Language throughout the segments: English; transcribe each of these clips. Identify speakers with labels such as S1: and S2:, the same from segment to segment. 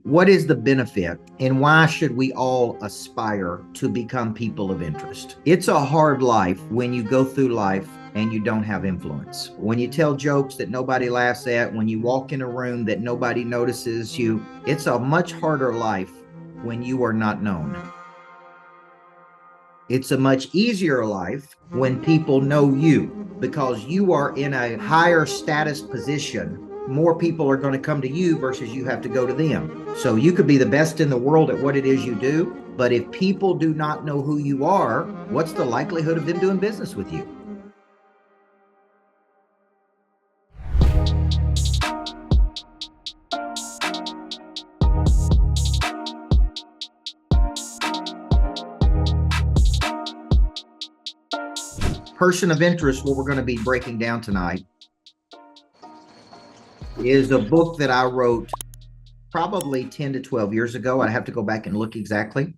S1: What is the benefit and why should we all aspire to become people of interest? It's a hard life when you go through life and you don't have influence. When you tell jokes that nobody laughs at, when you walk in a room that nobody notices you, it's a much harder life when you are not known. It's a much easier life when people know you because you are in a higher status position. More people are going to come to you versus you have to go to them. So you could be the best in the world at what it is you do, but if people do not know who you are, what's the likelihood of them doing business with you? Person of interest, what we're going to be breaking down tonight, is a book that I wrote probably 10 to 12 years ago. I have to go back and look exactly,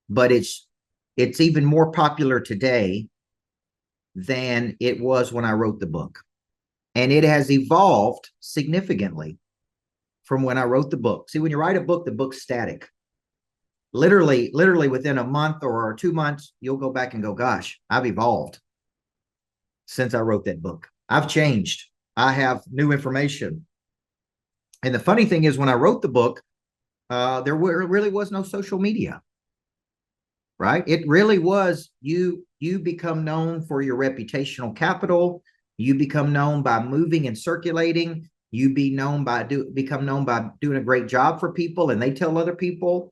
S1: but it's even more popular today than it was when I wrote the book. And it has evolved significantly from when I wrote the book. See, when you write a book, the book's static. Literally within a month or 2 months, you'll go back and go, gosh, I've evolved since I wrote that book. I've changed. I have new information. And the funny thing is, when I wrote the book, there really was no social media, right? It really was you become known for your reputational capital. You become known by moving and circulating. You become known by doing a great job for people, and they tell other people.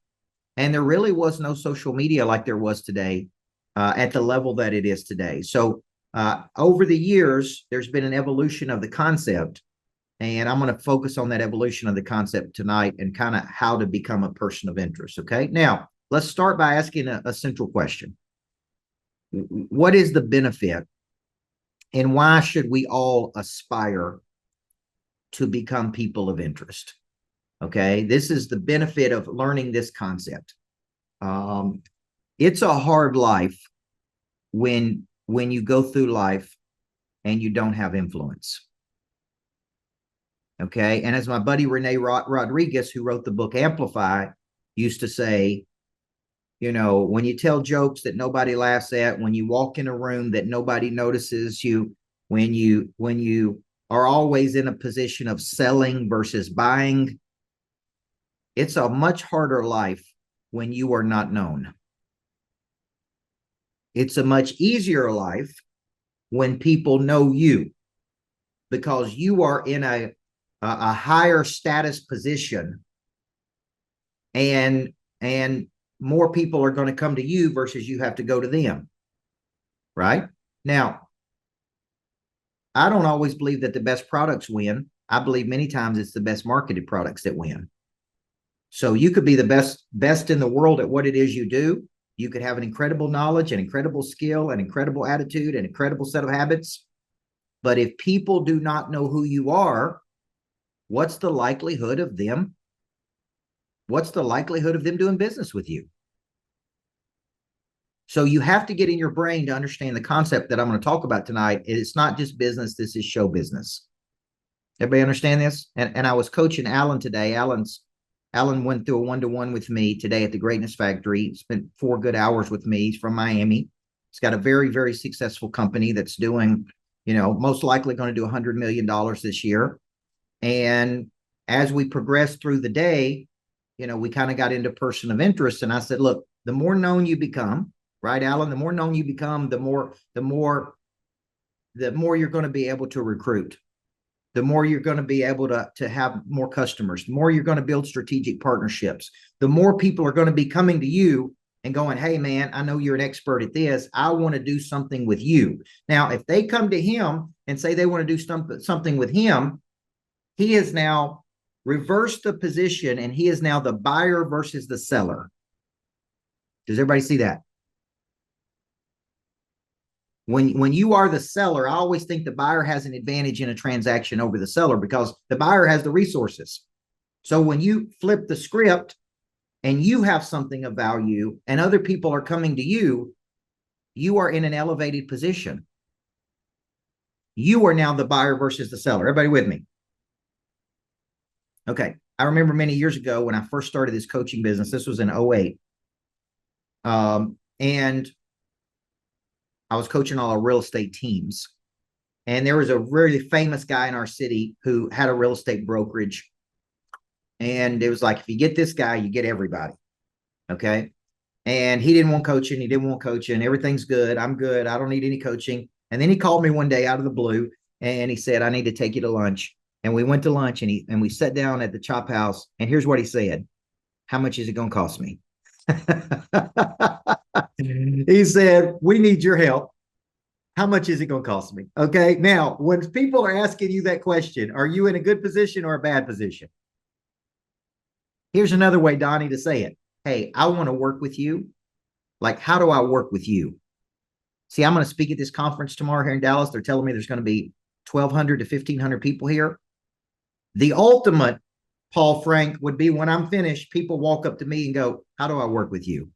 S1: And there really was no social media like there was today at the level that it is today. So over the years, there's been an evolution of the concept. And I'm going to focus on that evolution of the concept tonight and kind of how to become a person of interest. Okay. Now, let's start by asking a central question. What is the benefit and why should we all aspire to become people of interest? Okay. This is the benefit of learning this concept. It's a hard life when you go through life and you don't have influence. Okay. And as my buddy Rene Rodriguez, who wrote the book Amplify, used to say, you know, when you tell jokes that nobody laughs at, when you walk in a room that nobody notices you, when you are always in a position of selling versus buying, it's a much harder life when you are not known. It's a much easier life when people know you because you are in a higher status position, and more people are going to come to you versus you have to go to them. Right? Now, I don't always believe that the best products win. I believe many times it's the best marketed products that win. So you could be the best in the world at what it is you do. You could have an incredible knowledge, an incredible skill, an incredible attitude, an incredible set of habits. But if people do not know who you are, what's the likelihood of them doing business with you? So you have to get in your brain to understand the concept that I'm going to talk about tonight. It's not just business. This is show business. Everybody understand this? And I was coaching Alan today. Alan went through a one-to-one with me today at the Greatness Factory. Spent 4 good hours with me. He's from Miami. He's got a very, very successful company that's doing, you know, most likely going to do $100 million this year. And as we progressed through the day, you know, we kind of got into person of interest. And I said, look, the more known you become, right, Alan, the more known you become, the more you're going to be able to recruit, the more you're going to be able to have more customers, the more you're going to build strategic partnerships, the more people are going to be coming to you and going, hey, man, I know you're an expert at this. I want to do something with you. Now, if they come to him and say they want to do something with him, he has now reversed the position and he is now the buyer versus the seller. Does everybody see that? When you are the seller, I always think the buyer has an advantage in a transaction over the seller because the buyer has the resources. So when you flip the script and you have something of value and other people are coming to you, you are in an elevated position. You are now the buyer versus the seller. Everybody with me? Okay. I remember many years ago when I first started this coaching business, this was in '08. And I was coaching all our real estate teams. And there was a really famous guy in our city who had a real estate brokerage. And it was like, if you get this guy, you get everybody. Okay. And he didn't want coaching. He didn't want coaching. Everything's good. I'm good. I don't need any coaching. And then he called me one day out of the blue and he said, I need to take you to lunch. And we went to lunch and we sat down at the Chop House. And here's what he said. How much is it going to cost me? He said, we need your help. How much is it going to cost me? Okay. Now, when people are asking you that question, are you in a good position or a bad position? Here's another way, Donnie, to say it. Hey, I want to work with you. Like, how do I work with you? See, I'm going to speak at this conference tomorrow here in Dallas. They're telling me there's going to be 1,200 to 1,500 people here. The ultimate, Paul Frank, would be when I'm finished, people walk up to me and go, how do I work with you?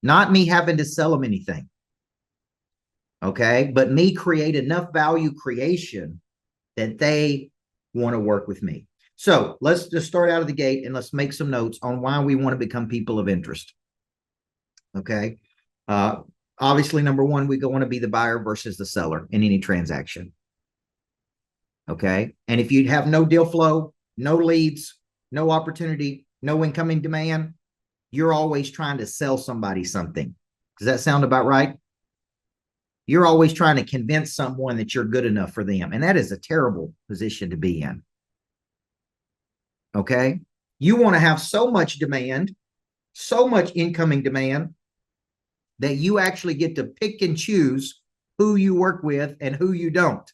S1: Not me having to sell them anything. Okay. But me create enough value creation that they want to work with me. So let's just start out of the gate and let's make some notes on why we want to become people of interest. Okay. Obviously, number one, we want to be the buyer versus the seller in any transaction. Okay. And if you have no deal flow, no leads, no opportunity, no incoming demand, you're always trying to sell somebody something. Does that sound about right? You're always trying to convince someone that you're good enough for them. And that is a terrible position to be in. Okay. You want to have so much demand, so much incoming demand that you actually get to pick and choose who you work with and who you don't.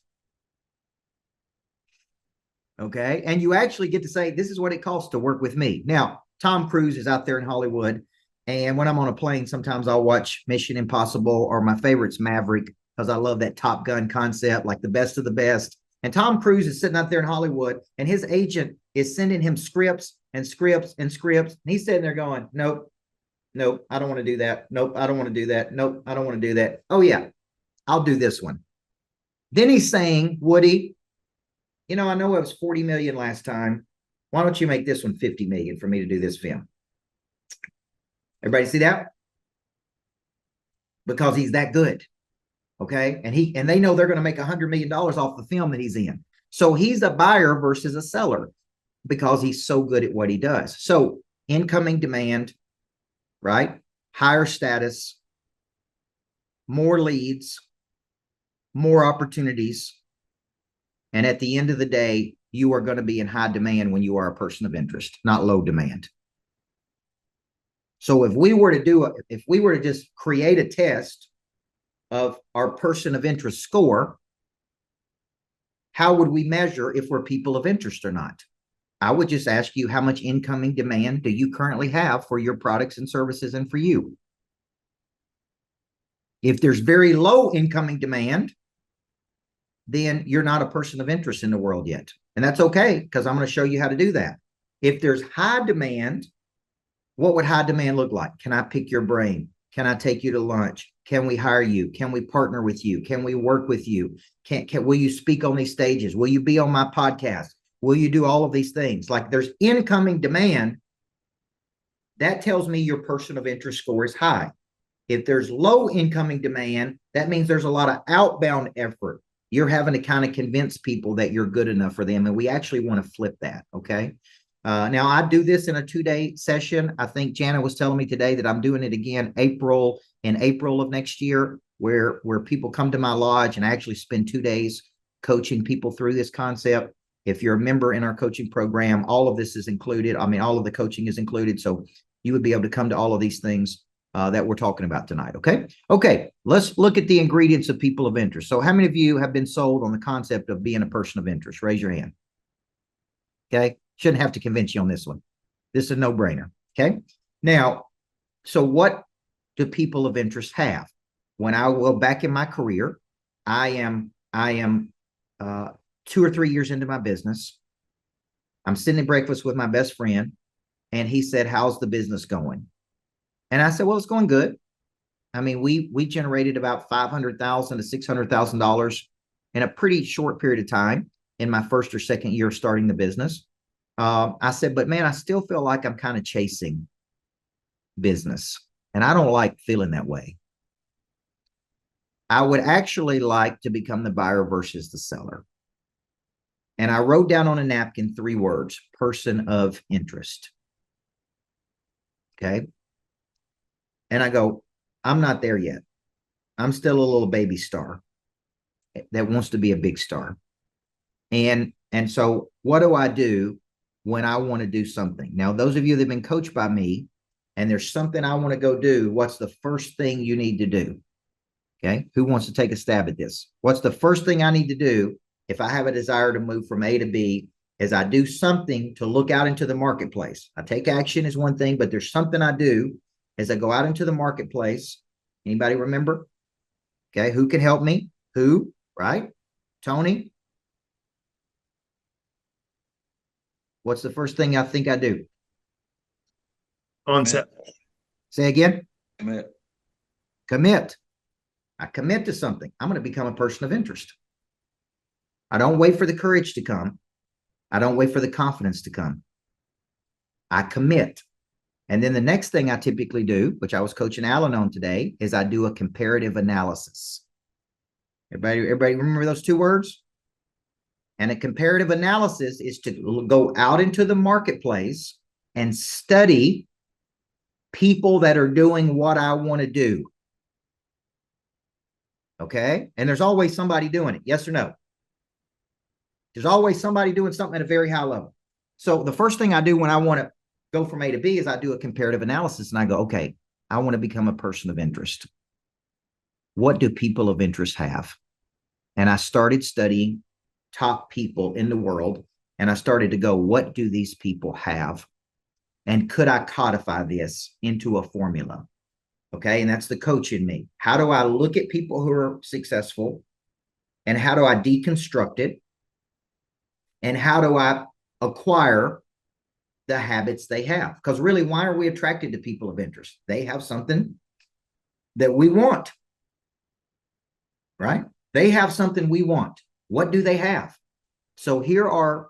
S1: Okay. And you actually get to say, this is what it costs to work with me. Now, Tom Cruise is out there in Hollywood. And when I'm on a plane, sometimes I'll watch Mission Impossible, or my favorite's Maverick, because I love that Top Gun concept, like the best of the best. And Tom Cruise is sitting out there in Hollywood, and his agent is sending him scripts and scripts and scripts. And he's sitting there going, nope, nope, I don't want to do that. Nope, I don't want to do that. Nope, I don't want to do that. Oh, yeah, I'll do this one. Then he's saying, Woody, you know, I know it was 40 million last time. Why don't you make this one 50 million for me to do this film? Everybody see that? Because he's that good. Okay. And they know they're going to make $100 million off the film that he's in. So he's a buyer versus a seller because he's so good at what he does. So incoming demand, right? Higher status, more leads, more opportunities. And at the end of the day, you are going to be in high demand when you are a person of interest, not low demand. So if we were to just create a test of our person of interest score, how would we measure if we're people of interest or not? I would just ask you, how much incoming demand do you currently have for your products and services and for you? If there's very low incoming demand, then you're not a person of interest in the world yet. And that's okay, because I'm going to show you how to do that. If there's high demand, what would high demand look like? Can I pick your brain? Can I take you to lunch? Can we hire you? Can we partner with you? Can we work with you? Will you speak on these stages? Will you be on my podcast? Will you do all of these things? Like, there's incoming demand. That tells me your person of interest score is high. If there's low incoming demand, that means there's a lot of outbound effort. You're having to kind of convince people that you're good enough for them. And we actually want to flip that. Okay. Now, I do this in a 2-day session. I think Jana was telling me today that I'm doing it again in April of next year, where people come to my lodge and I actually spend 2 days coaching people through this concept. If you're a member in our coaching program, all of this is included. I mean, all of the coaching is included. So you would be able to come to all of these things that we're talking about tonight. Okay. Okay. Let's look at the ingredients of people of interest. So how many of you have been sold on the concept of being a person of interest? Raise your hand. Okay. Shouldn't have to convince you on this one. This is a no-brainer. Okay. Now, so what do people of interest have? When I go back in my career, I am 2 or 3 years into my business. I'm sitting at breakfast with my best friend, and he said, how's the business going? And I said, well, it's going good. I mean, we generated about $500,000 to $600,000 in a pretty short period of time in my first or second year starting the business. I said, but man, I still feel like I'm kind of chasing business, and I don't like feeling that way. I would actually like to become the buyer versus the seller. And I wrote down on a napkin 3 words: person of interest. Okay. And I go, I'm not there yet. I'm still a little baby star that wants to be a big star. And so what do I do when I want to do something? Now, those of you that have been coached by me and there's something I want to go do, what's the first thing you need to do? Okay. Who wants to take a stab at this? What's the first thing I need to do if I have a desire to move from A to B? Is I do something to look out into the marketplace. I take action is one thing, but there's something I do as I go out into the marketplace. Anybody remember? Okay. Who can help me? Who? Right? Tony? What's the first thing I think I do?
S2: Concept.
S1: Say again?
S2: Commit.
S1: Commit. I commit to something. I'm going to become a person of interest. I don't wait for the courage to come. I don't wait for the confidence to come. I commit. And then the next thing I typically do, which I was coaching Alan on today, is I do a comparative analysis. Everybody remember those 2 words? And a comparative analysis is to go out into the marketplace and study people that are doing what I want to do. Okay. And there's always somebody doing it. Yes or no? There's always somebody doing something at a very high level. So the first thing I do when I want to go from A to B is I do a comparative analysis and I go, okay, I want to become a person of interest. What do people of interest have? And I started studying top people in the world. And I started to go, what do these people have? And could I codify this into a formula? Okay. And that's the coach in me. How do I look at people who are successful? And how do I deconstruct it? And how do I acquire the habits they have? Because really, why are we attracted to people of interest? They have something that we want, right? They have something we want. What do they have? So here are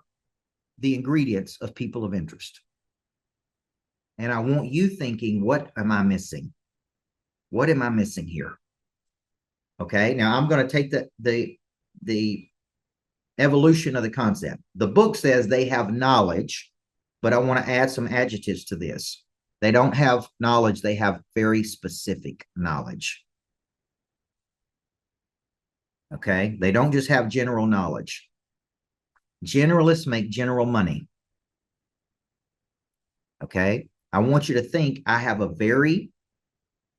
S1: the ingredients of people of interest. And I want you thinking, what am I missing? What am I missing here? Okay, now I'm going to take the evolution of the concept. The book says they have knowledge, but I want to add some adjectives to this. They don't have knowledge, they have very specific knowledge. Okay, they don't just have general knowledge. Generalists make general money. Okay, I want you to think I have a very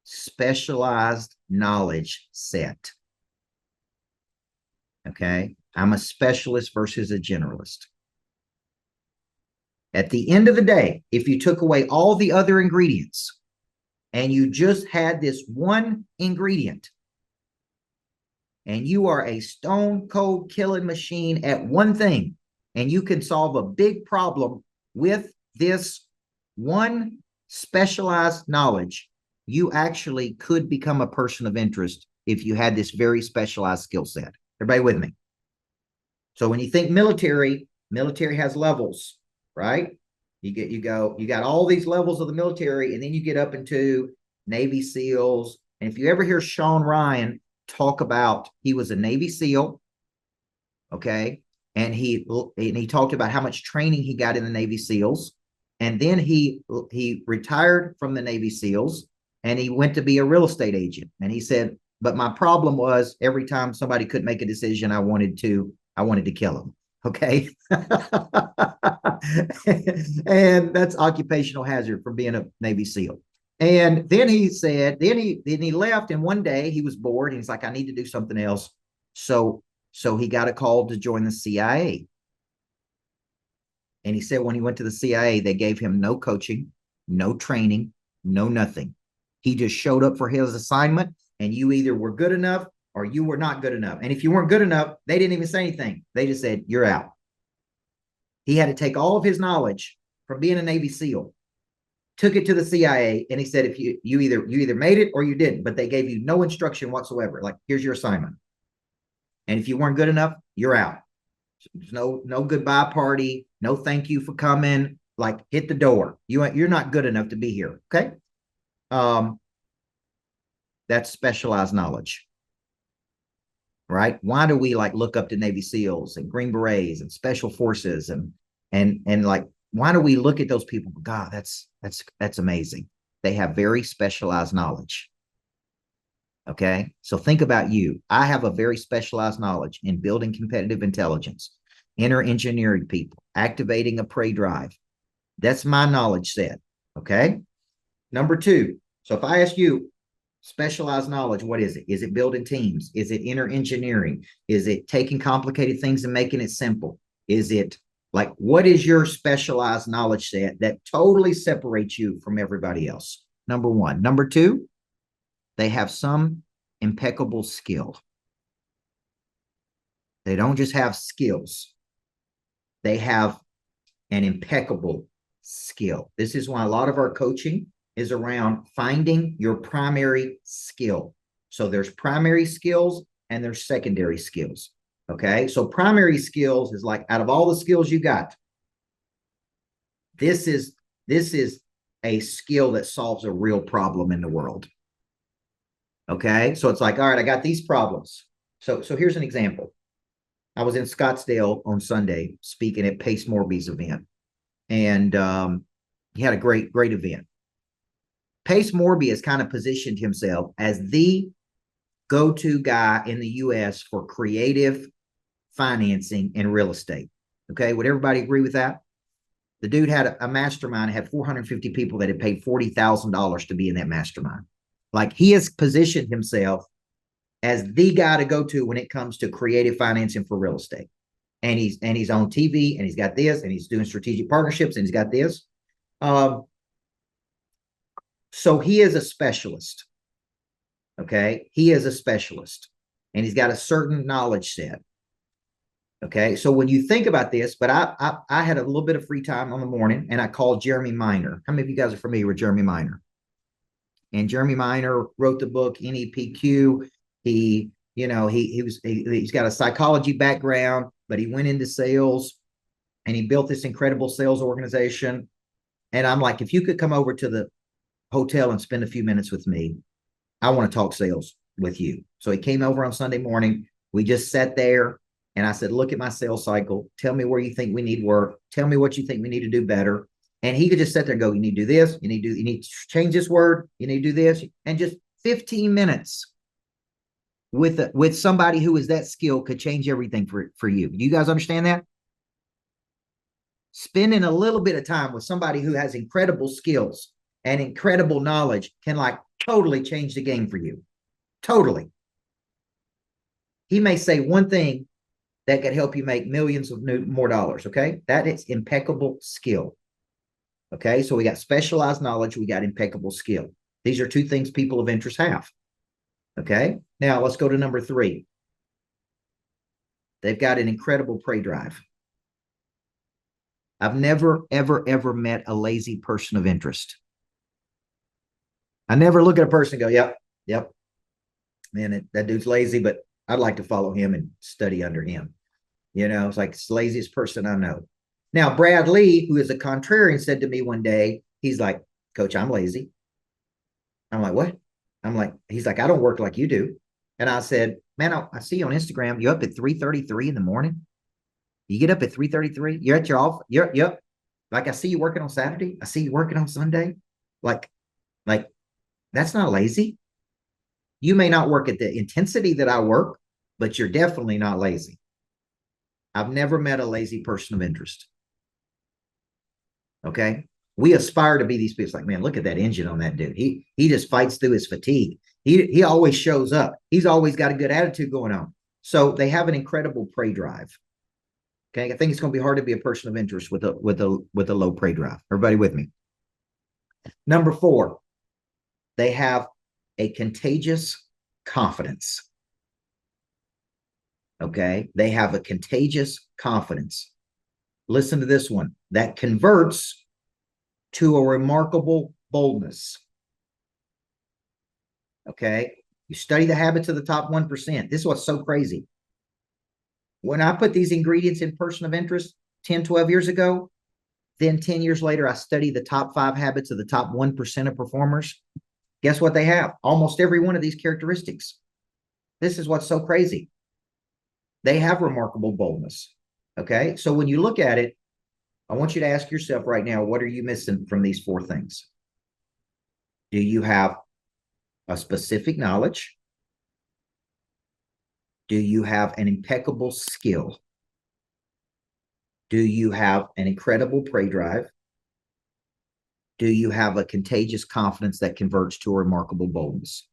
S1: specialized knowledge set. Okay, I'm a specialist versus a generalist. At the end of the day, if you took away all the other ingredients and you just had this one ingredient, and you are a stone cold killing machine at one thing, and you can solve a big problem with this one specialized knowledge, you actually could become a person of interest if you had this very specialized skill set. Everybody with me? So when you think military has levels, right? You got all these levels of the military, and then you get up into Navy SEALs. And if you ever hear Sean Ryan talk about, he was a Navy SEAL, okay, and he talked about how much training he got in the Navy SEALs, and then he retired from the Navy SEALs and he went to be a real estate agent. And he said, but my problem was every time somebody could make a decision, I wanted to kill them. Okay. And that's occupational hazard from being a Navy SEAL. And then he said, then he left, and one day he was bored. And he's like, I need to do something else. So he got a call to join the CIA. And he said when he went to the CIA, they gave him no coaching, no training, no nothing. He just showed up for his assignment, and you either were good enough or you were not good enough. And if you weren't good enough, they didn't even say anything. They just said, you're out. He had to take all of his knowledge from being a Navy SEAL, took it to the CIA, and he said, if you either made it or you didn't, but they gave you no instruction whatsoever. Like, here's your assignment. And if you weren't good enough, you're out. There's no goodbye party. No, thank you for coming. Like, hit the door. You're not good enough to be here. Okay. That's specialized knowledge, right? Why do we like look up to Navy SEALs and Green Berets and Special Forces and like, why do we look at those people? God, that's amazing. They have very specialized knowledge. Okay. So think about you. I have a very specialized knowledge in building competitive intelligence, inner engineering people, activating a prey drive. That's my knowledge set. Okay. Number two. So if I ask you specialized knowledge, what is it? Is it building teams? Is it inner engineering? Is it taking complicated things and making it simple? Is it like, what is your specialized knowledge set that totally separates you from everybody else? Number one. Number two, they have some impeccable skill. They don't just have skills, they have an impeccable skill. This is why a lot of our coaching is around finding your primary skill. So there's primary skills and there's secondary skills. Okay. So primary skills is like, out of all the skills you got, this is a skill that solves a real problem in the world. Okay. So it's like, all right, I got these problems. So here's an example. I was in Scottsdale on Sunday speaking at Pace Morby's event, and he had a great event. Pace Morby has kind of positioned himself as the go-to guy in the U.S. for creative financing and real estate. Okay, would everybody agree with that? The dude had a mastermind, had 450 people that had paid $40,000 to be in that mastermind. Like, he has positioned himself as the guy to go to when it comes to creative financing for real estate. And he's on TV, and he's got this, and he's doing strategic partnerships, and he's got this. So he is a specialist. Okay. He is a specialist, and he's got a certain knowledge set. Okay. So when you think about this, but I had a little bit of free time on the morning, and I called Jeremy Miner. How many of you guys are familiar with Jeremy Miner? And Jeremy Miner wrote the book NEPQ. He's got a psychology background, but he went into sales, and he built this incredible sales organization. And I'm like, if you could come over to the hotel and spend a few minutes with me, I want to talk sales with you. So he came over on Sunday morning. We just sat there, and I said, look at my sales cycle. Tell me where you think we need work. Tell me what you think we need to do better. And he could just sit there and go, you need to do this. You need to change this word. You need to do this. And just 15 minutes with somebody who is that skilled could change everything for you. Do you guys understand that? Spending a little bit of time with somebody who has incredible skills and incredible knowledge can like totally change the game for you. Totally. He may say one thing that could help you make millions of more dollars. Okay. That is impeccable skill. Okay. So we got specialized knowledge. We got impeccable skill. These are two things people of interest have. Okay. Now let's go to number three. They've got an incredible prey drive. I've never, ever, ever met a lazy person of interest. I never look at a person and go, yep, man, that dude's lazy, but I'd like to follow him and study under him. It's like, it's the laziest person I know. Now, Brad Lee, who is a contrarian, said to me one day, he's like, Coach, I'm lazy. I'm like, what? He's like, I don't work like you do. And I said, man, I see you on Instagram. You're up at 3:33 in the morning. You get up at 3:33. You're at your office. Yep. Like, I see you working on Saturday. I see you working on Sunday. Like that's not lazy. You may not work at the intensity that I work, but you're definitely not lazy. I've never met a lazy person of interest. Okay. We aspire to be these people. It's like, man, look at that engine on that dude. He just fights through his fatigue. He always shows up. He's always got a good attitude going on. So they have an incredible prey drive. Okay. I think it's going to be hard to be a person of interest with a low prey drive. Everybody with me? Number four, they have a contagious confidence. Okay. They have a contagious confidence. Listen to this one. That converts to a remarkable boldness. Okay. You study the habits of the top 1%. This is what's so crazy. When I put these ingredients in person of interest, 10, 12 years ago. Then 10 years later, I studied the top 5 habits of the top 1% of performers. Guess what they have? Almost every one of these characteristics. This is what's so crazy. They have remarkable boldness. Okay. So when you look at it, I want you to ask yourself right now, what are you missing from these 4 things? Do you have a specific knowledge? Do you have an impeccable skill? Do you have an incredible prey drive? Do you have a contagious confidence that converts to a remarkable boldness?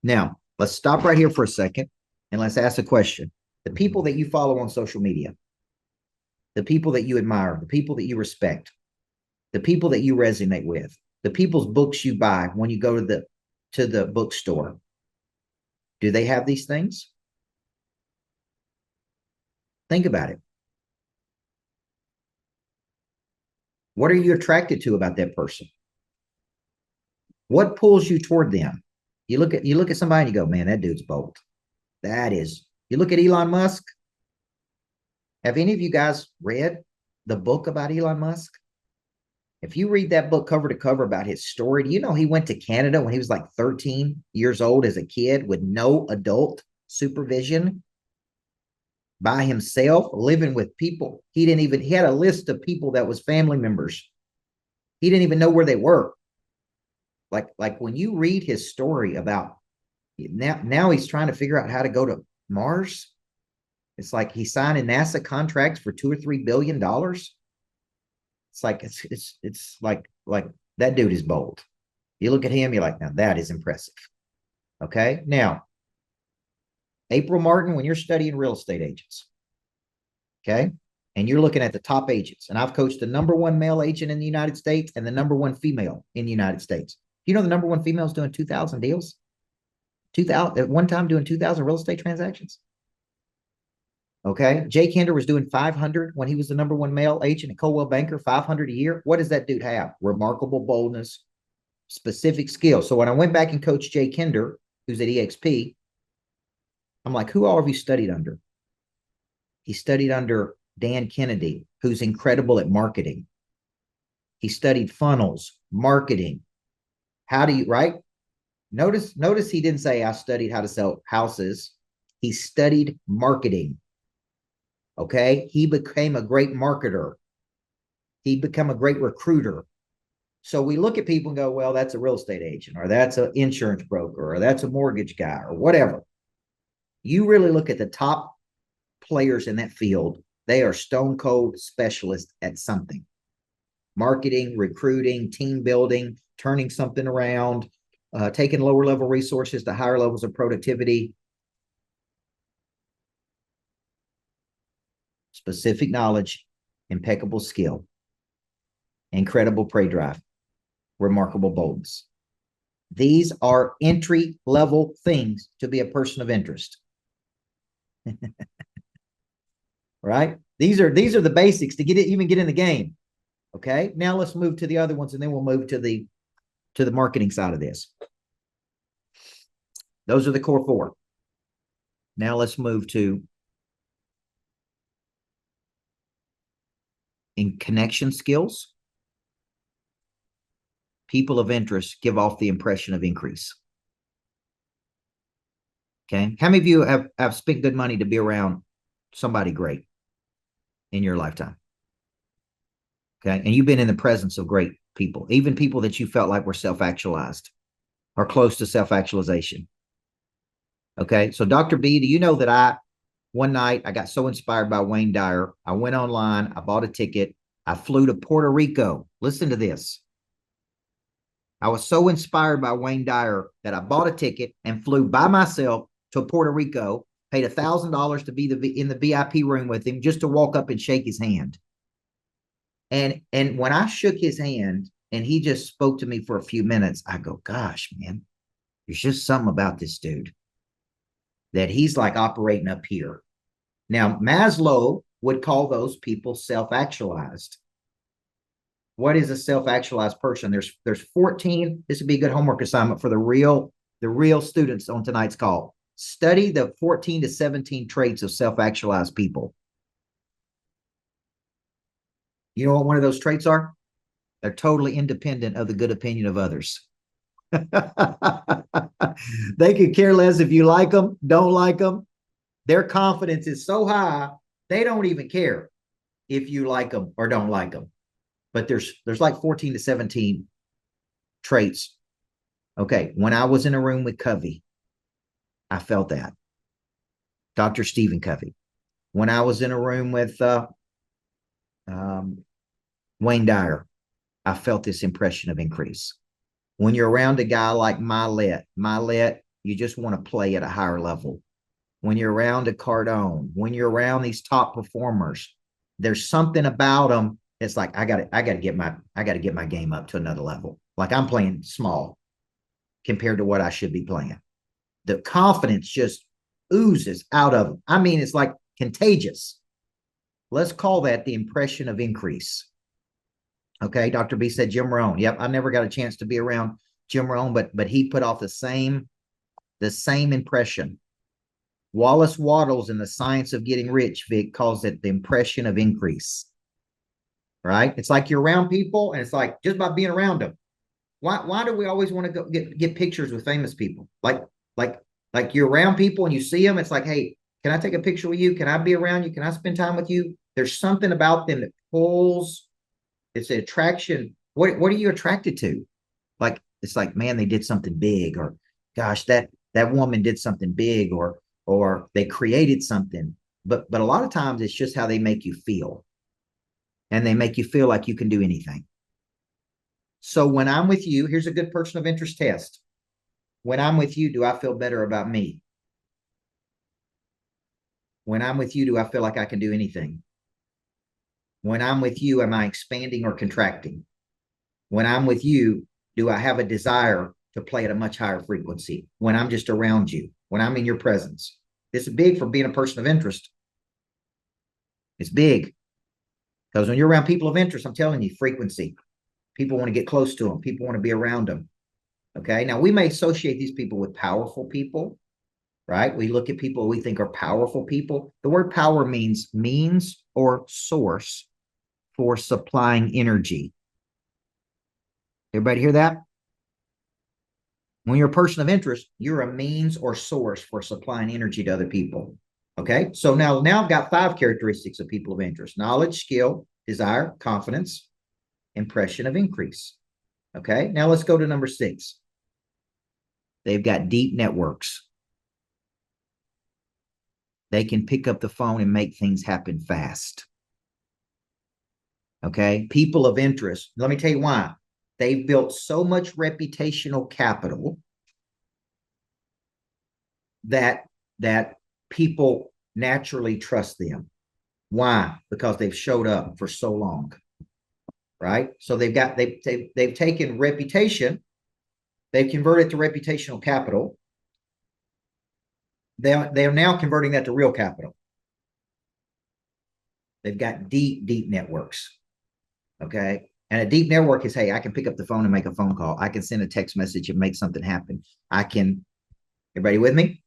S1: Now, let's stop right here for a second and let's ask a question. The people that you follow on social media, the people that you admire, the people that you respect, the people that you resonate with, the people's books you buy when you go to the bookstore, do they have these things? Think about it. What are you attracted to about that person? What pulls you toward them? You look at somebody and you go, man, that dude's bold. That is. You look at Elon Musk. Have any of you guys read the book about Elon Musk? If you read that book cover to cover about his story, do you know he went to Canada when he was like 13 years old as a kid with no adult supervision, by himself, living with people. He had a list of people that was family members. He didn't even know where they were. Like when you read his story about now he's trying to figure out how to go to Mars. It's like he's signing NASA contracts for $2 or $3 billion. It's like it's like that dude is bold. You look at him, you're like, now that is impressive. Okay. Now, April Martin, when you're studying real estate agents, okay, and you're looking at the top agents, and I've coached the #1 male agent in the United States and the #1 female in the United States. You know the #1 female is doing 2,000 deals? 2,000 at one time, doing 2,000 real estate transactions. Okay. Jake Hinder was doing 500 when he was the #1 male agent at Coldwell Banker, 500 a year. What does that dude have? Remarkable boldness, specific skill. So when I went back and coached Jake Hinder, who's at EXP, I'm like, who all have you studied under? He studied under Dan Kennedy, who's incredible at marketing. He studied funnels, marketing. How do you, right? Notice he didn't say I studied how to sell houses. He studied marketing. Okay. He became a great marketer. He became a great recruiter. So we look at people and go, well, that's a real estate agent, or that's an insurance broker, or that's a mortgage guy, or whatever. You really look at the top players in that field, they are stone cold specialists at something. Marketing, recruiting, team building, turning something around, taking lower level resources to higher levels of productivity. Specific knowledge, impeccable skill, incredible prey drive, remarkable boldness. These are entry level things to be a person of interest. Right? These are the basics to even get in the game. Okay. Now let's move to the other ones, and then we'll move to the marketing side of this. Those are the core 4. Now let's move to in connection skills. People of interest give off the impression of increase. Okay. How many of you have spent good money to be around somebody great in your lifetime? Okay. And you've been in the presence of great people, even people that you felt like were self-actualized or close to self-actualization. Okay. So Dr. B, do you know that one night I got so inspired by Wayne Dyer, I went online, I bought a ticket, I flew to Puerto Rico. Listen to this. I was so inspired by Wayne Dyer that I bought a ticket and flew by myself to Puerto Rico, paid $1,000 to be in the VIP room with him just to walk up and shake his hand. And when I shook his hand and he just spoke to me for a few minutes, I go, gosh, man, there's just something about this dude that he's like operating up here. Now, Maslow would call those people self-actualized. What is a self-actualized person? There's 14. This would be a good homework assignment for the real students on tonight's call. Study the 14 to 17 traits of self-actualized people. You know what one of those traits are? They're totally independent of the good opinion of others. They could care less if you like them, don't like them. Their confidence is so high, they don't even care if you like them or don't like them. But there's like 14 to 17 traits. Okay, when I was in a room with Covey, I felt that. Dr. Stephen Covey. When I was in a room with Wayne Dyer, I felt this impression of increase. When you're around a guy like Milet, you just want to play at a higher level. When you're around a Cardone, when you're around these top performers, there's something about them. It's like I got to get my game up to another level. Like I'm playing small compared to what I should be playing. The confidence just oozes out of them. I mean, it's like contagious. Let's call that the impression of increase. Okay, Dr. B said Jim Rohn. Yep, I never got a chance to be around Jim Rohn, but he put off the same impression. Wallace Wattles in The Science of Getting Rich, Vic, calls it the impression of increase. Right? It's like you're around people, and it's like just by being around them. Why do we always want to go get pictures with famous people? Like you're around people and you see them, it's like, hey, can I take a picture with you? Can I be around you? Can I spend time with you? There's something about them that pulls. It's an attraction. What are you attracted to? Like, it's like, man, they did something big, or gosh, that woman did something big, or they created something. But a lot of times it's just how they make you feel. And they make you feel like you can do anything. So when I'm with you, here's a good person of interest test. When I'm with you, do I feel better about me? When I'm with you, do I feel like I can do anything? When I'm with you, am I expanding or contracting? When I'm with you, do I have a desire to play at a much higher frequency? When I'm just around you, when I'm in your presence. This is big for being a person of interest. It's big. Because when you're around people of interest, I'm telling you, frequency. People want to get close to them. People want to be around them. Okay. Now, we may associate these people with powerful people, right? We look at people we think are powerful people. The word power means means or source for supplying energy. Everybody hear that? When you're a person of interest, you're a means or source for supplying energy to other people. Okay. So now I've got 5 characteristics of people of interest: knowledge, skill, desire, confidence, impression of increase. Okay. Now let's go to number 6. They've got deep networks. They can pick up the phone and make things happen fast. Okay. People of interest. Let me tell you why. They've built so much reputational capital that people naturally trust them. Why? Because they've showed up for so long. Right? So they've taken reputation, they've converted to reputational capital. They're now converting that to real capital. They've got deep networks. Okay. And a deep network is, hey, I can pick up the phone and make a phone call. I can send a text message and make something happen. Everybody with me?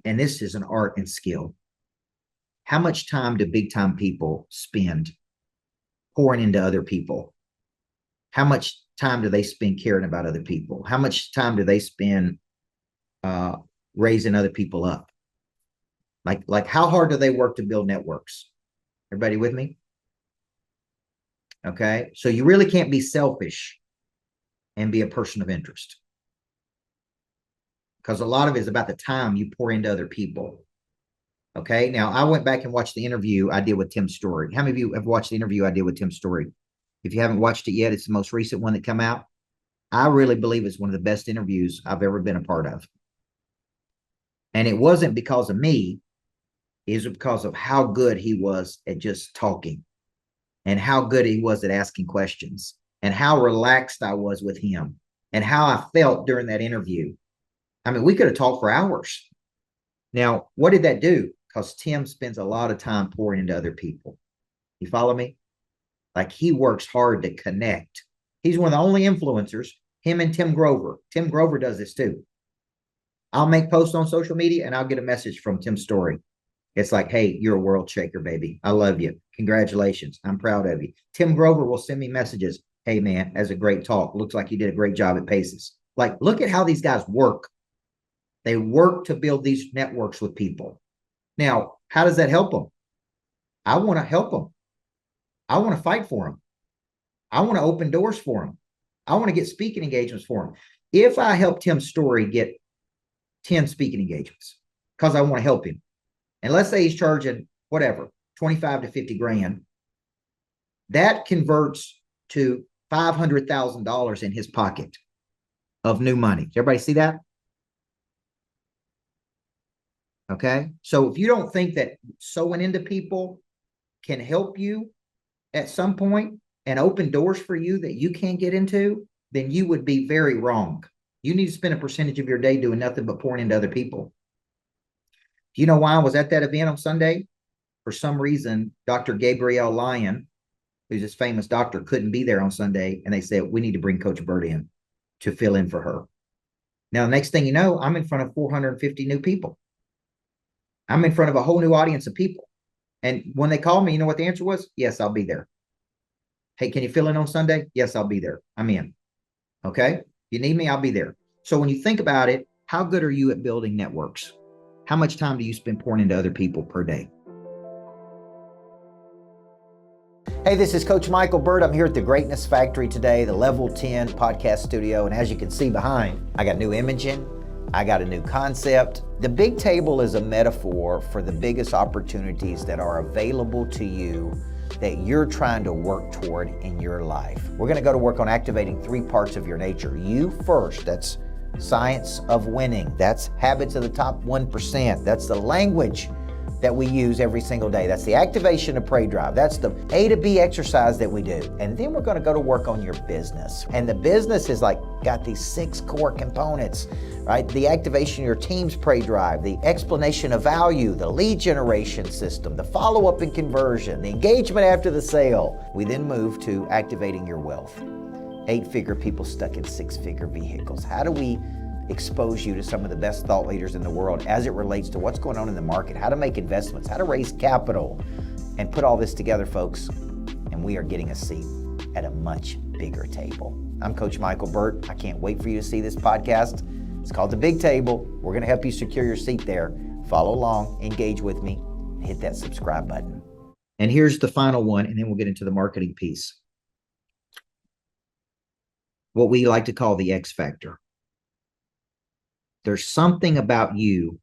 S1: And this is an art and skill. How much time do big time people spend pouring into other people? How much time do they spend caring about other people? How much time do they spend raising other people up? Like how hard do they work to build networks? Everybody with me? Okay. So you really can't be selfish and be a person of interest, because a lot of it is about the time you pour into other people. Okay. Now, I went back and watched the interview I did with Tim Story. How many of you have watched the interview I did with Tim Story? If you haven't watched it yet, it's the most recent one that came out. I really believe it's one of the best interviews I've ever been a part of. And it wasn't because of me. It was because of how good he was at just talking, and how good he was at asking questions, and how relaxed I was with him, and how I felt during that interview. I mean, we could have talked for hours. Now, what did that do? Because Tim spends a lot of time pouring into other people. You follow me? Like, he works hard to connect. He's one of the only influencers, him and Tim Grover. Tim Grover does this too. I'll make posts on social media and I'll get a message from Tim Story. It's like, hey, you're a world shaker, baby. I love you. Congratulations. I'm proud of you. Tim Grover will send me messages. Hey, man, that's a great talk. Looks like you did a great job at Paces. Like, look at how these guys work. They work to build these networks with people. Now, how does that help them? I want to help them. I want to fight for them. I want to open doors for them. I want to get speaking engagements for them. If I help Tim Story get 10 speaking engagements because I want to help him, and let's say he's charging whatever, 25 to 50 grand, that converts to $500,000 in his pocket of new money. Does everybody see that? Okay. So if you don't think that sewing into people can help you at some point and open doors for you that you can't get into, then you would be very wrong. You need to spend a percentage of your day doing nothing but pouring into other people. Do you know why I was at that event on Sunday? For some reason, Dr. Gabrielle Lyon, who's this famous doctor, couldn't be there on Sunday. And they said, we need to bring Coach Burt in to fill in for her. Now, the next thing you know, I'm in front of 450 new people. I'm in front of a whole new audience of people. And when they called me, you know what the answer was? Yes, I'll be there. Hey, can you fill in on Sunday? Yes, I'll be there. I'm in. Okay. You need me? I'll be there. So when you think about it, how good are you at building networks? How much time do you spend pouring into other people per day? Hey, this is Coach Michael Burt. I'm here at the Greatness Factory today, the Level 10 podcast studio. And as you can see behind, I got new imaging. I got a new concept. The big table is a metaphor for the biggest opportunities that are available to you that you're trying to work toward in your life. We're going to go to work on activating 3 parts of your nature. You first, that's science of winning. That's habits of the top 1%. That's the language that we use every single day. That's the activation of prey drive. That's the A to B exercise that we do. And then we're going to go to work on your business. And the business is like got these 6 core components, right? The activation of your team's prey drive, the explanation of value, the lead generation system, the follow-up and conversion, the engagement after the sale. We then move to activating your wealth. 8-figure people stuck in 6-figure vehicles. How do we expose you to some of the best thought leaders in the world as it relates to what's going on in the market, how to make investments, how to raise capital, and put all this together, folks, and we are getting a seat at a much bigger table. I'm Coach Michael Burt. I can't wait for you to see this podcast. It's called The Big Table. We're going to help you secure your seat there. Follow along, engage with me, and hit that subscribe button. And here's the final one, and then we'll get into the marketing piece. What we like to call the X factor. There's something about you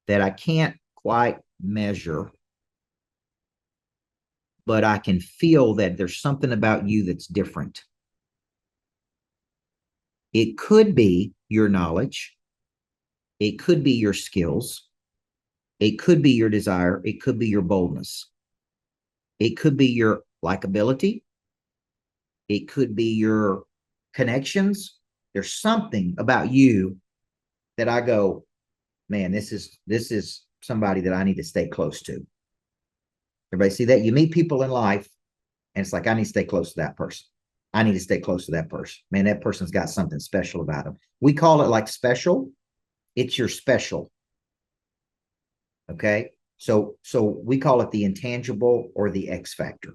S1: that I can't quite measure, but I can feel that there's something about you that's different. It could be your knowledge. It could be your skills. It could be your desire. It could be your boldness. It could be your likability. It could be your connections. There's something about you that I go, man, this is somebody that I need to stay close to. Everybody see that? You meet people in life, and it's like, I need to stay close to that person. I need to stay close to that person. Man, that person's got something special about them. We call it like special. It's your special. Okay? So we call it the intangible or the X factor.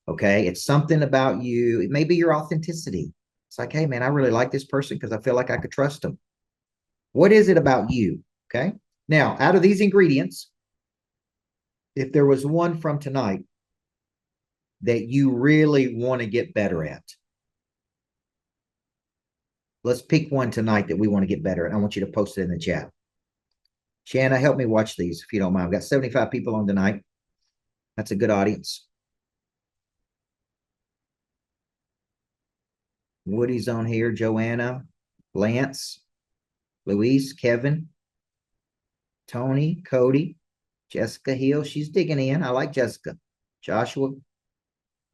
S1: Okay? It's something about you. It may be your authenticity. It's like, hey, man, I really like this person because I feel like I could trust them. What is it about you? Okay. Now, out of these ingredients, if there was one from tonight that you really want to get better at, let's pick one tonight that we want to get better at. I want you to post it in the chat. Shanna, help me watch these if you don't mind. I've got 75 people on tonight. That's a good audience. Woody's on here, Joanna, Lance, Luis, Kevin, Tony, Cody, Jessica Hill. She's digging in. I like Jessica. Joshua.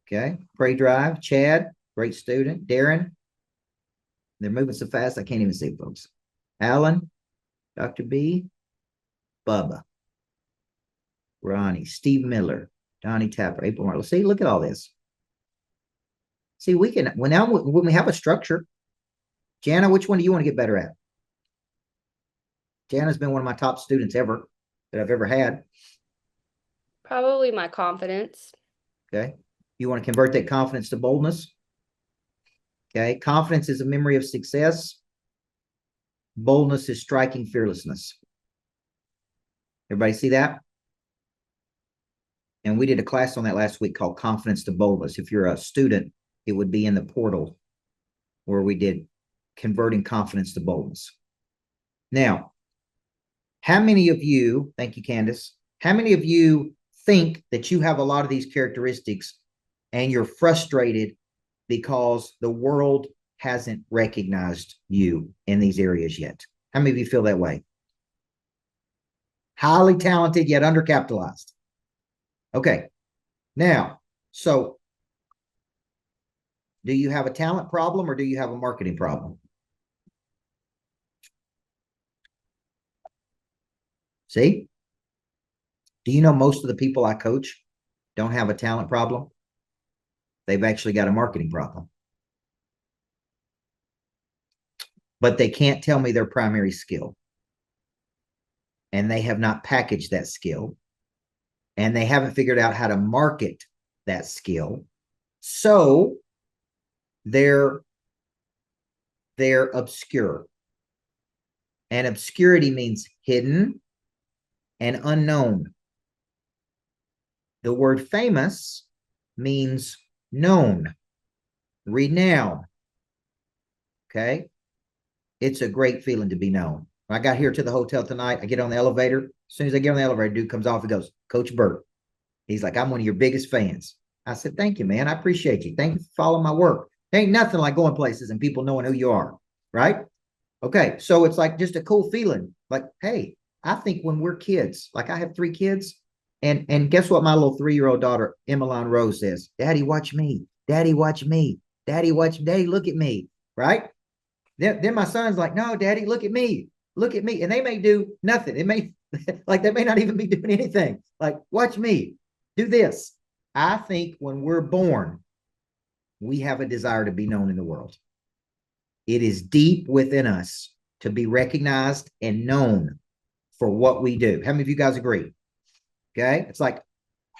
S1: Okay. Prey Drive. Chad, great student. Darren. They're moving so fast, I can't even see folks. Alan, Dr. B, Bubba, Ronnie, Steve Miller, Donnie Tapper, April Martin. See, look at all this. See, we can, when we have a structure, Jana, which one do you want to get better at? Jana's been one of my top students ever. that I've ever had.
S2: Probably my confidence.
S1: Okay. You want to convert that confidence to boldness. Okay. Confidence is a memory of success. Boldness is striking fearlessness. Everybody see that? And we did a class on that last week called Confidence to Boldness. If you're a student, it would be in the portal where we did converting confidence to boldness. Now, how many of you, thank you, Candace, how many of you think that you have a lot of these characteristics and you're frustrated because the world hasn't recognized you in these areas yet? How many of you feel that way? Highly talented, yet undercapitalized. Okay. Now, so do you have a talent problem or do you have a marketing problem? See? Do you know most of the people I coach don't have a talent problem? They've actually got a marketing problem. But they can't tell me their primary skill. And they have not packaged that skill. And they haven't figured out how to market that skill. So they're obscure. And obscurity means hidden and unknown. The word famous means known, renowned. Okay. It's a great feeling to be known. When I got here to the hotel tonight, I get on the elevator. As soon as I get on the elevator, dude comes off and goes, Coach Burt. He's like, I'm one of your biggest fans. I said, thank you, man. I appreciate you. Thank you for following my work. There ain't nothing like going places and people knowing who you are, right? Okay, so it's like just a cool feeling. Like, hey, I think when we're kids, like I have 3 kids, and guess what my little 3-year-old daughter, Emmeline Rose, says? Daddy, watch me. Daddy, watch me. Daddy, look at me, right? Then my son's like, no, Daddy, look at me. Look at me. And they may do nothing. It may, like, they may not even be doing anything. Like, watch me. Do this. I think when we're born, we have a desire to be known in the world. It is deep within us to be recognized and known for what we do. How many of you guys agree? Okay. It's like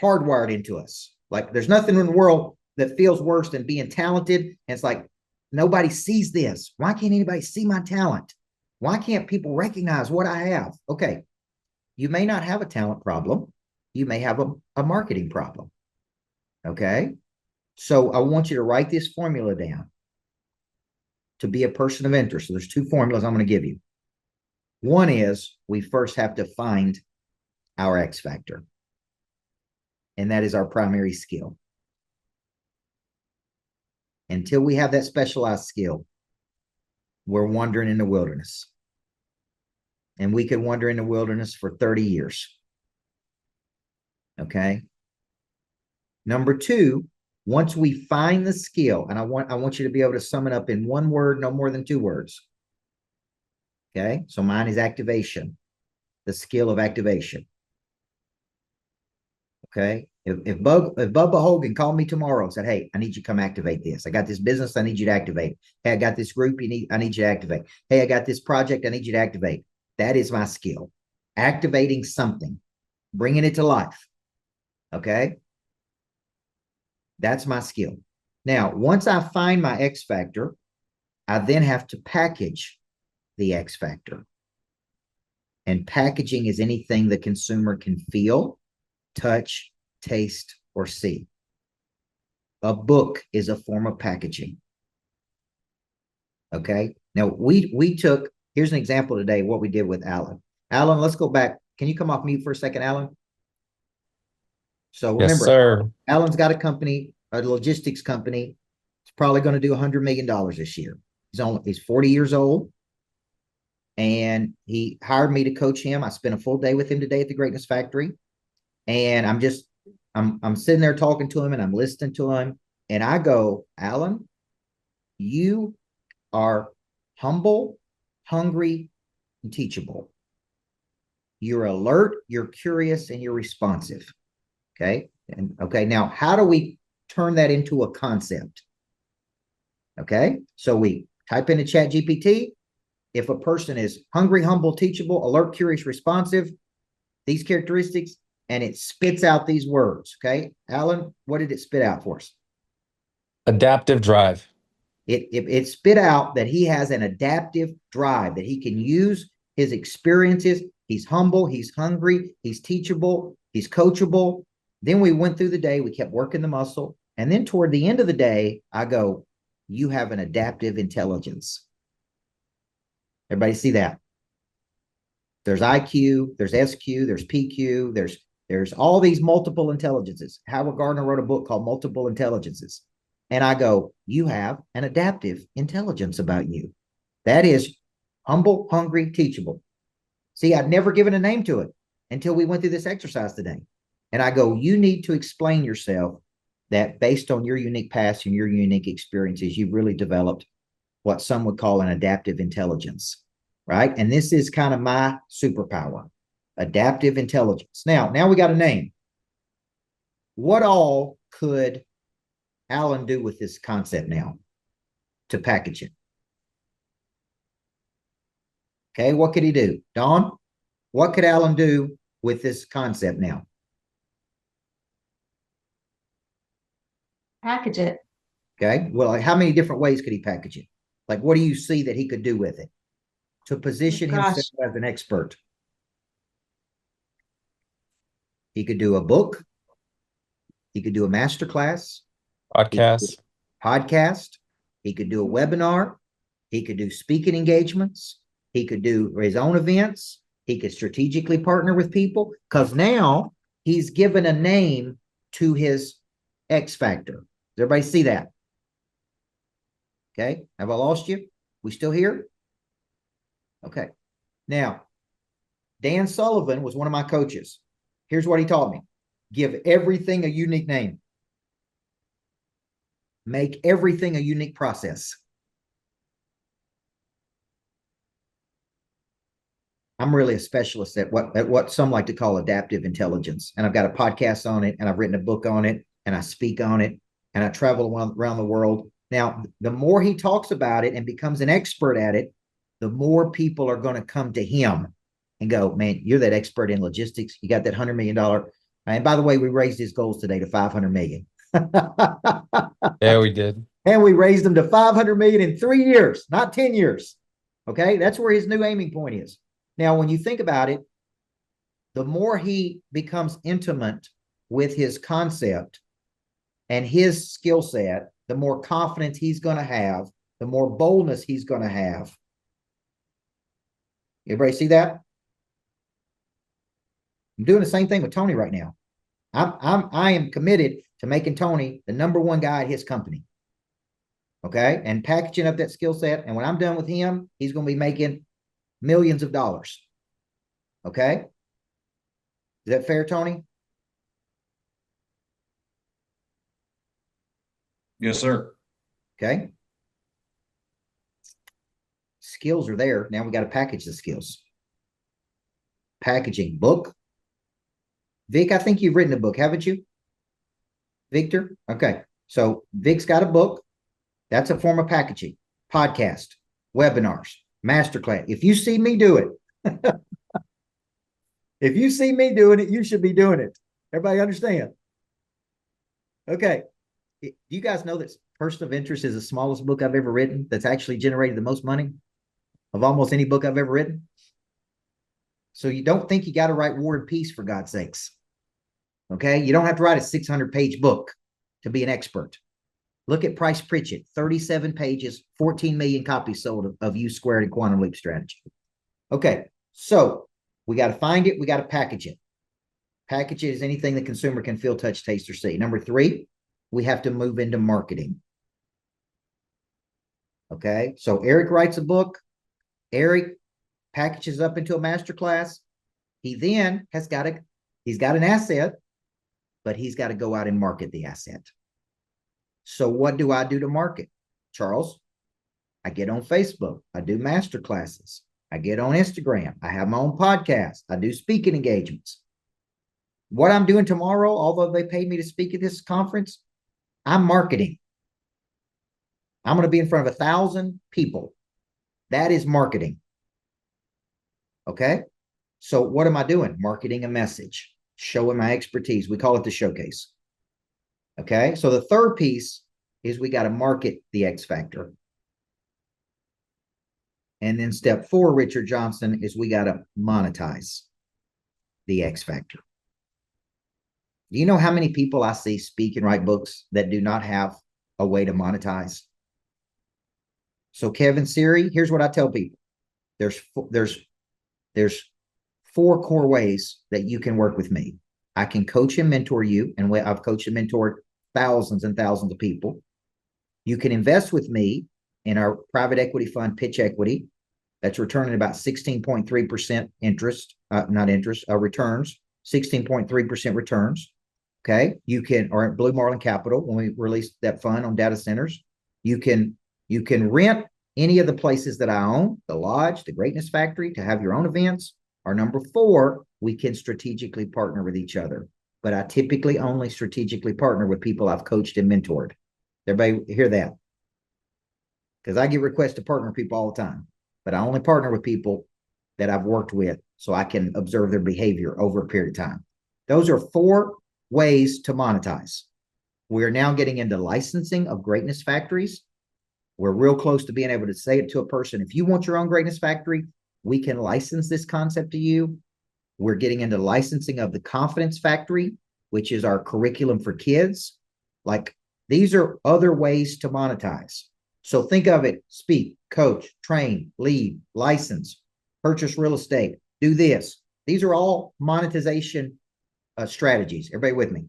S1: hardwired into us. Like there's nothing in the world that feels worse than being talented. And it's like, nobody sees this. Why can't anybody see my talent? Why can't people recognize what I have? Okay. You may not have a talent problem. You may have a marketing problem. Okay. So I want you to write this formula down to be a person of interest. So there's 2 formulas I'm going to give you. One is we first have to find our X factor. And that is our primary skill. Until we have that specialized skill, we're wandering in the wilderness. And we could wander in the wilderness for 30 years. Okay. Number 2, once we find the skill, and I want you to be able to sum it up in 1 word, no more than 2 words. Okay. So mine is activation, the skill of activation. Okay. If Bubba Hogan called me tomorrow and said, hey, I need you to come activate this. I got this business. I need you to activate. Hey, I got this group. I need you to activate. Hey, I got this project. I need you to activate. That is my skill. Activating something, bringing it to life. Okay. That's my skill. Now, once I find my X factor, I then have to package the X factor. And packaging is anything the consumer can feel, touch, taste, or see. A book is a form of packaging. Okay. Now we took, here's an example today, what we did with Alan. Alan, let's go back. Can you come off mute for a second, Alan? So
S3: Yes,
S1: remember,
S3: sir.
S1: Alan's got a company, a logistics company. It's probably going to do $100 million this year. He's 40 years old. And he hired me to coach him. I spent a full day with him today at the Greatness Factory. And I'm sitting there talking to him and I'm listening to him. And I go, Alan, you are humble, hungry, and teachable. You're alert, you're curious, and you're responsive. Okay. And okay, now how do we turn that into a concept? Okay. So we type into Chat GPT. If a person is hungry, humble, teachable, alert, curious, responsive, these characteristics, and it spits out these words. Okay, Alan, what did it spit out for us?
S3: Adaptive drive.
S1: It spit out that he has an adaptive drive, that he can use his experiences. He's humble, he's hungry, he's teachable, he's coachable. Then we went through the day, we kept working the muscle. And then toward the end of the day, I go, you have an adaptive intelligence. Everybody see that? There's IQ, there's SQ, there's PQ, there's all these multiple intelligences. Howard Gardner wrote a book called Multiple Intelligences. And I go, you have an adaptive intelligence about you. That is humble, hungry, teachable. See, I'd never given a name to it until we went through this exercise today. And I go, you need to explain yourself that based on your unique past and your unique experiences, you've really developed what some would call an adaptive intelligence, right? And this is kind of my superpower, adaptive intelligence. Now we got a name. What all could Alan do with this concept now to package it? Okay, what could he do? Dawn, what could Alan do with this concept now?
S4: Package it.
S1: Okay, well, how many different ways could he package it? Like, what do you see that he could do with it to position himself as an expert? He could do a book. He could do a master class.
S3: Podcast.
S1: Podcast. He could do a webinar. He could do speaking engagements. He could do his own events. He could strategically partner with people, because now he's given a name to his X factor. Does everybody see that? Okay. Have I lost you? We still here? Okay. Now, Dan Sullivan was one of my coaches. Here's what he taught me. Give everything a unique name. Make everything a unique process. I'm really a specialist at what some like to call adaptive intelligence. And I've got a podcast on it, and I've written a book on it, and I speak on it, and I travel around the world. Now, the more he talks about it and becomes an expert at it, the more people are going to come to him and go, man, you're that expert in logistics. You got that $100 million. And by the way, we raised his goals today to 500 million.
S3: Yeah, we did.
S1: And we raised them to 500 million in 3 years, not 10 years. Okay. That's where his new aiming point is. Now, when you think about it, the more he becomes intimate with his concept and his skill set, the more confidence he's going to have, the more boldness he's going to have. Everybody see that? I'm doing the same thing with Tony right now. I am committed to making Tony the #1 guy at his company. Okay. And packaging up that skill set. And when I'm done with him, he's going to be making millions of dollars. Okay. Is that fair, Tony?
S5: Yes, sir.
S1: Okay. Skills are there. Now we got to package the skills. Packaging book. Vic, I think you've written a book, haven't you? Victor? Okay. So Vic's got a book. That's a form of packaging. Podcast, webinars, masterclass. If you see me do it, if you see me doing it, you should be doing it. Everybody understand? Okay. Do you guys know that Person of Interest is the smallest book I've ever written that's actually generated the most money of almost any book I've ever written? So you don't think you got to write War and Peace, for God's sakes. Okay. You don't have to write a 600-page book to be an expert. Look at Price Pritchett, 37 pages, 14 million copies sold of U squared and quantum leap strategy. Okay. So we got to find it. We got to package it. Package it as anything the consumer can feel, touch, taste, or see. Number 3, we have to move into marketing. Okay. So Eric writes a book. Eric packages up into a masterclass. He then he's got an asset, but he's got to go out and market the asset. So what do I do to market? Charles, I get on Facebook. I do masterclasses. I get on Instagram. I have my own podcast. I do speaking engagements. What I'm doing tomorrow, although they paid me to speak at this conference, I'm marketing. I'm going to be in front of 1,000 people. That is marketing. Okay. So what am I doing? Marketing a message, showing my expertise. We call it the showcase. Okay. So the third piece is we got to market the X factor. And then step 4, Richard Johnson, is we got to monetize the X factor. Do you know how many people I see speak and write books that do not have a way to monetize? So Kevin Siri, here's what I tell people. There's 4 core ways that you can work with me. I can coach and mentor you, and I've coached and mentored thousands and thousands of people. You can invest with me in our private equity fund, Pitch Equity. That's returning about 16.3% interest, returns, 16.3% returns. Okay. You can, or at Blue Marlin Capital, when we released that fund on data centers, you can rent any of the places that I own, the Lodge, the Greatness Factory, to have your own events. Or number 4, we can strategically partner with each other. But I typically only strategically partner with people I've coached and mentored. Everybody hear that? Because I get requests to partner with people all the time, but I only partner with people that I've worked with so I can observe their behavior over a period of time. Those are 4 ways to monetize. We're now getting into licensing of Greatness Factories. We're real close to being able to say it to a person. If you want your own Greatness Factory, we can license this concept to you. We're getting into licensing of the Confidence Factory, which is our curriculum for kids. Like, these are other ways to monetize. So think of it: speak, coach, train, lead, license, purchase real estate, do this. These are all monetization strategies. Everybody with me?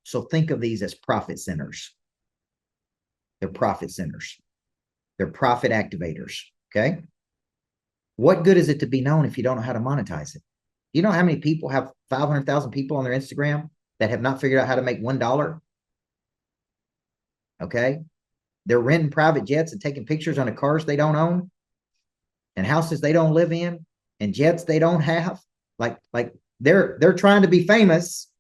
S1: So think of these as profit centers. They're profit centers. They're profit activators. Okay. What good is it to be known if you don't know how to monetize it? You know how many people have 500,000 people on their Instagram that have not figured out how to make $1? Okay. They're renting private jets and taking pictures on the cars they don't own and houses they don't live in and jets they don't have. Like they're trying to be famous,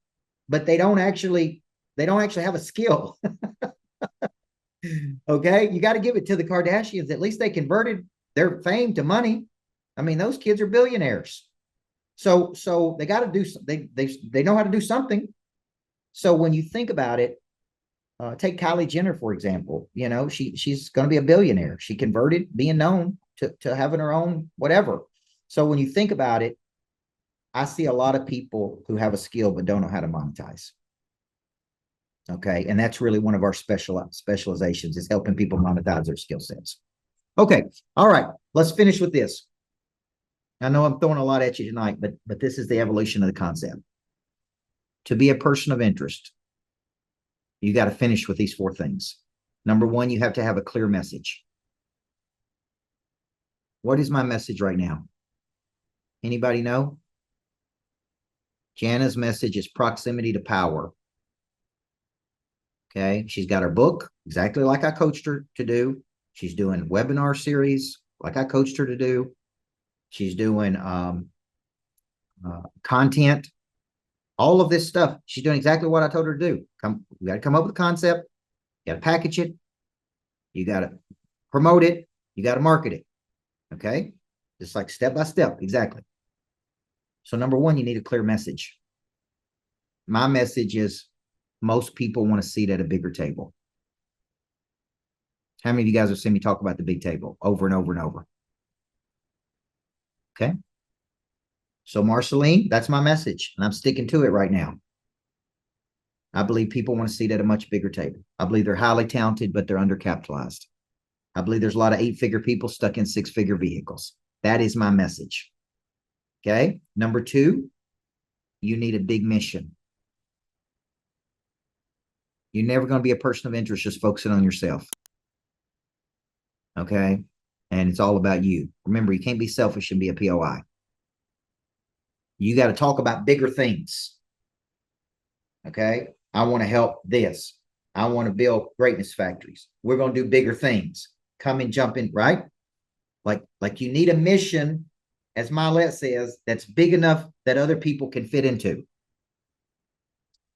S1: but they don't actually have a skill. Okay. You got to give it to the Kardashians. At least they converted their fame to money. I mean, those kids are billionaires. So they got to do, they know how to do something. So when you think about it, take Kylie Jenner, for example. You know, she's going to be a billionaire. She converted being known to having her own whatever. So when you think about it, I see a lot of people who have a skill but don't know how to monetize. Okay. And that's really one of our specializations, is helping people monetize their skill sets. Okay. All right. Let's finish with this. I know I'm throwing a lot at you tonight, but this is the evolution of the concept. To be a person of interest, you got to finish with these 4 things. Number 1, you have to have a clear message. What is my message right now? Anybody know? Jana's message is proximity to power. Okay. She's got her book, exactly like I coached her to do. She's doing webinar series like I coached her to do. She's doing content, all of this stuff. She's doing exactly what I told her to do. You got to come up with a concept. You got to package it. You got to promote it. You got to market it. Okay. Just like step by step. Exactly. So number 1, you need a clear message. My message is, most people want a seat at a bigger table. How many of you guys have seen me talk about the big table over and over and over? Okay. So Marceline, that's my message, and I'm sticking to it right now. I believe people want to sit at a much bigger table. I believe they're highly talented, but they're undercapitalized. I believe there's a lot of 8-figure people stuck in 6-figure vehicles. That is my message. Okay. Number 2, you need a big mission. You're never going to be a person of interest just focusing on yourself. Okay. And it's all about you. Remember, you can't be selfish and be a POI. You got to talk about bigger things. Okay. I want to help this. I want to build greatness factories. We're going to do bigger things. Come and jump in, right? Like you need a mission, as Milet says, that's big enough that other people can fit into.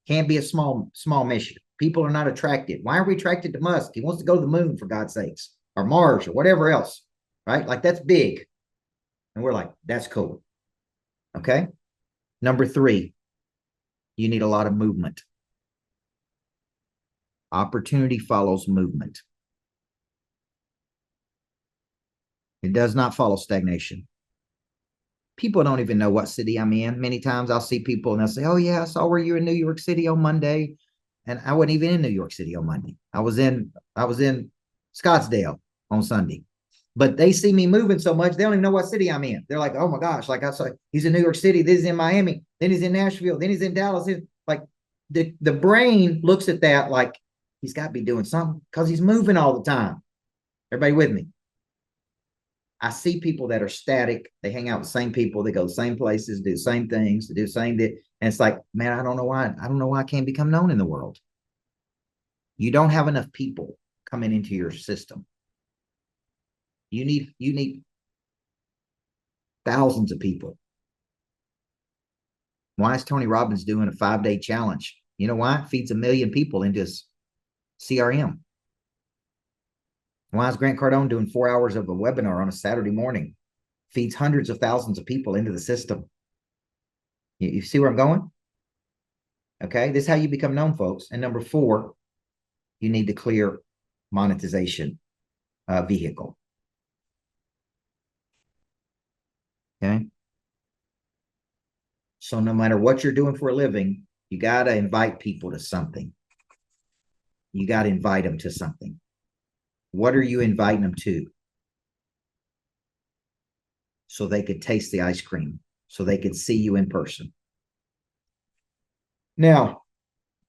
S1: Can't be a small mission. People are not attracted. Why are we attracted to Musk? He wants to go to the moon, for God's sakes, or Mars, or whatever else, right? Like, that's big. And we're like, that's cool. Okay. Number 3, you need a lot of movement. Opportunity follows movement. It does not follow stagnation. People don't even know what city I'm in. Many times I'll see people and they'll say, oh yeah, I saw where you're in New York City on Monday. And I wasn't even in New York City on Monday. I was in Scottsdale on Sunday. But they see me moving so much, they don't even know what city I'm in. They're like, oh my gosh, like I saw he's in New York City, this is in Miami, then he's in Nashville, then he's in Dallas. Like the brain looks at that like he's got to be doing something because he's moving all the time. Everybody with me? I see people that are static. They hang out with the same people. They go the same places, do the same things, do the same thing. And it's like, man, I don't know why. I don't know why I can't become known in the world. You don't have enough people coming into your system. You need thousands of people. Why is Tony Robbins doing a 5-day challenge? You know why? It feeds 1 million people into his CRM. Why is Grant Cardone doing 4 hours of a webinar on a Saturday morning? Feeds hundreds of thousands of people into the system. You see where I'm going? Okay, this is how you become known, folks. And number 4, you need to clear monetization vehicle. Okay. So no matter what you're doing for a living, you got to invite people to something. You got to invite them to something. What are you inviting them to? So they could taste the ice cream, so they could see you in person. Now,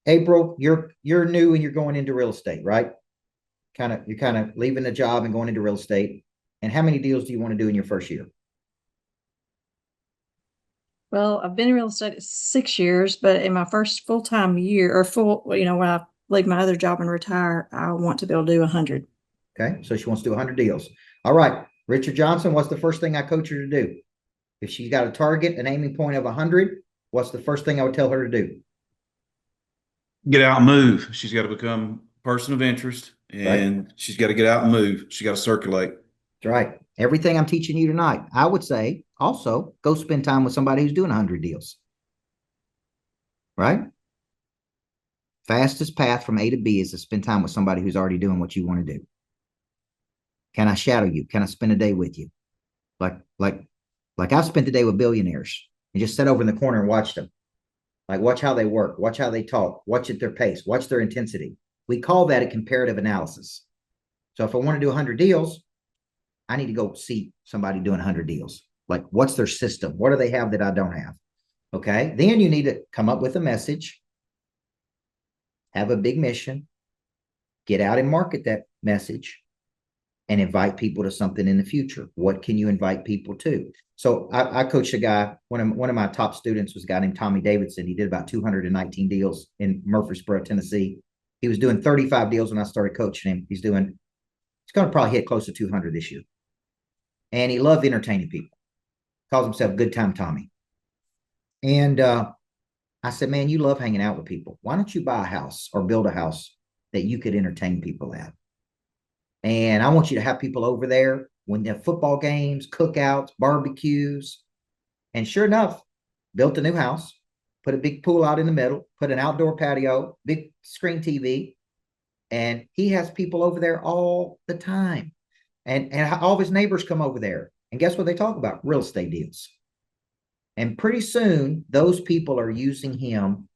S1: April, you're new and you're going into real estate, right? You're kind of leaving the job and going into real estate. And how many deals do you want to do in your first year?
S4: Well, I've been in real estate 6 years, but in my first full-time year when I leave my other job and retire, I want to be able to do 100.
S1: Okay. So she wants to do 100 deals. All right. Richard Johnson, what's the first thing I coach her to do? If she's got a target, an aiming point of 100, what's the first thing I would tell her to do?
S5: Get out and move. She's got to become a person of interest, and she's got to get out and move. She's got to circulate.
S1: That's right. Everything I'm teaching you tonight, I would say also go spend time with somebody who's doing 100 deals. Right? Fastest path from A to B is to spend time with somebody who's already doing what you want to do. Can I shadow you? Can I spend a day with you? Like I've spent the day with billionaires and just sat over in the corner and watched them. Like watch how they work, watch how they talk, watch at their pace, watch their intensity. We call that a comparative analysis. So if I want to do 100 deals, I need to go see somebody doing 100 deals. Like what's their system? What do they have that I don't have? Okay. Then you need to come up with a message, have a big mission, get out and market that message, and invite people to something in the future. What can you invite people to? So I coached a guy, one of my top students was a guy named Tommy Davidson. He did about 219 deals in Murfreesboro, Tennessee. He was doing 35 deals when I started coaching him. He's going to probably hit close to 200 this year. And he loved entertaining people. Calls himself Good Time Tommy. And I said, man, you love hanging out with people. Why don't you buy a house or build a house that you could entertain people at? And I want you to have people over there when they have football games, cookouts, barbecues. And sure enough, built a new house, put a big pool out in the middle, put an outdoor patio, big screen TV. And he has people over there all the time. And all of his neighbors come over there. And guess what they talk about? Real estate deals. And pretty soon, those people are using him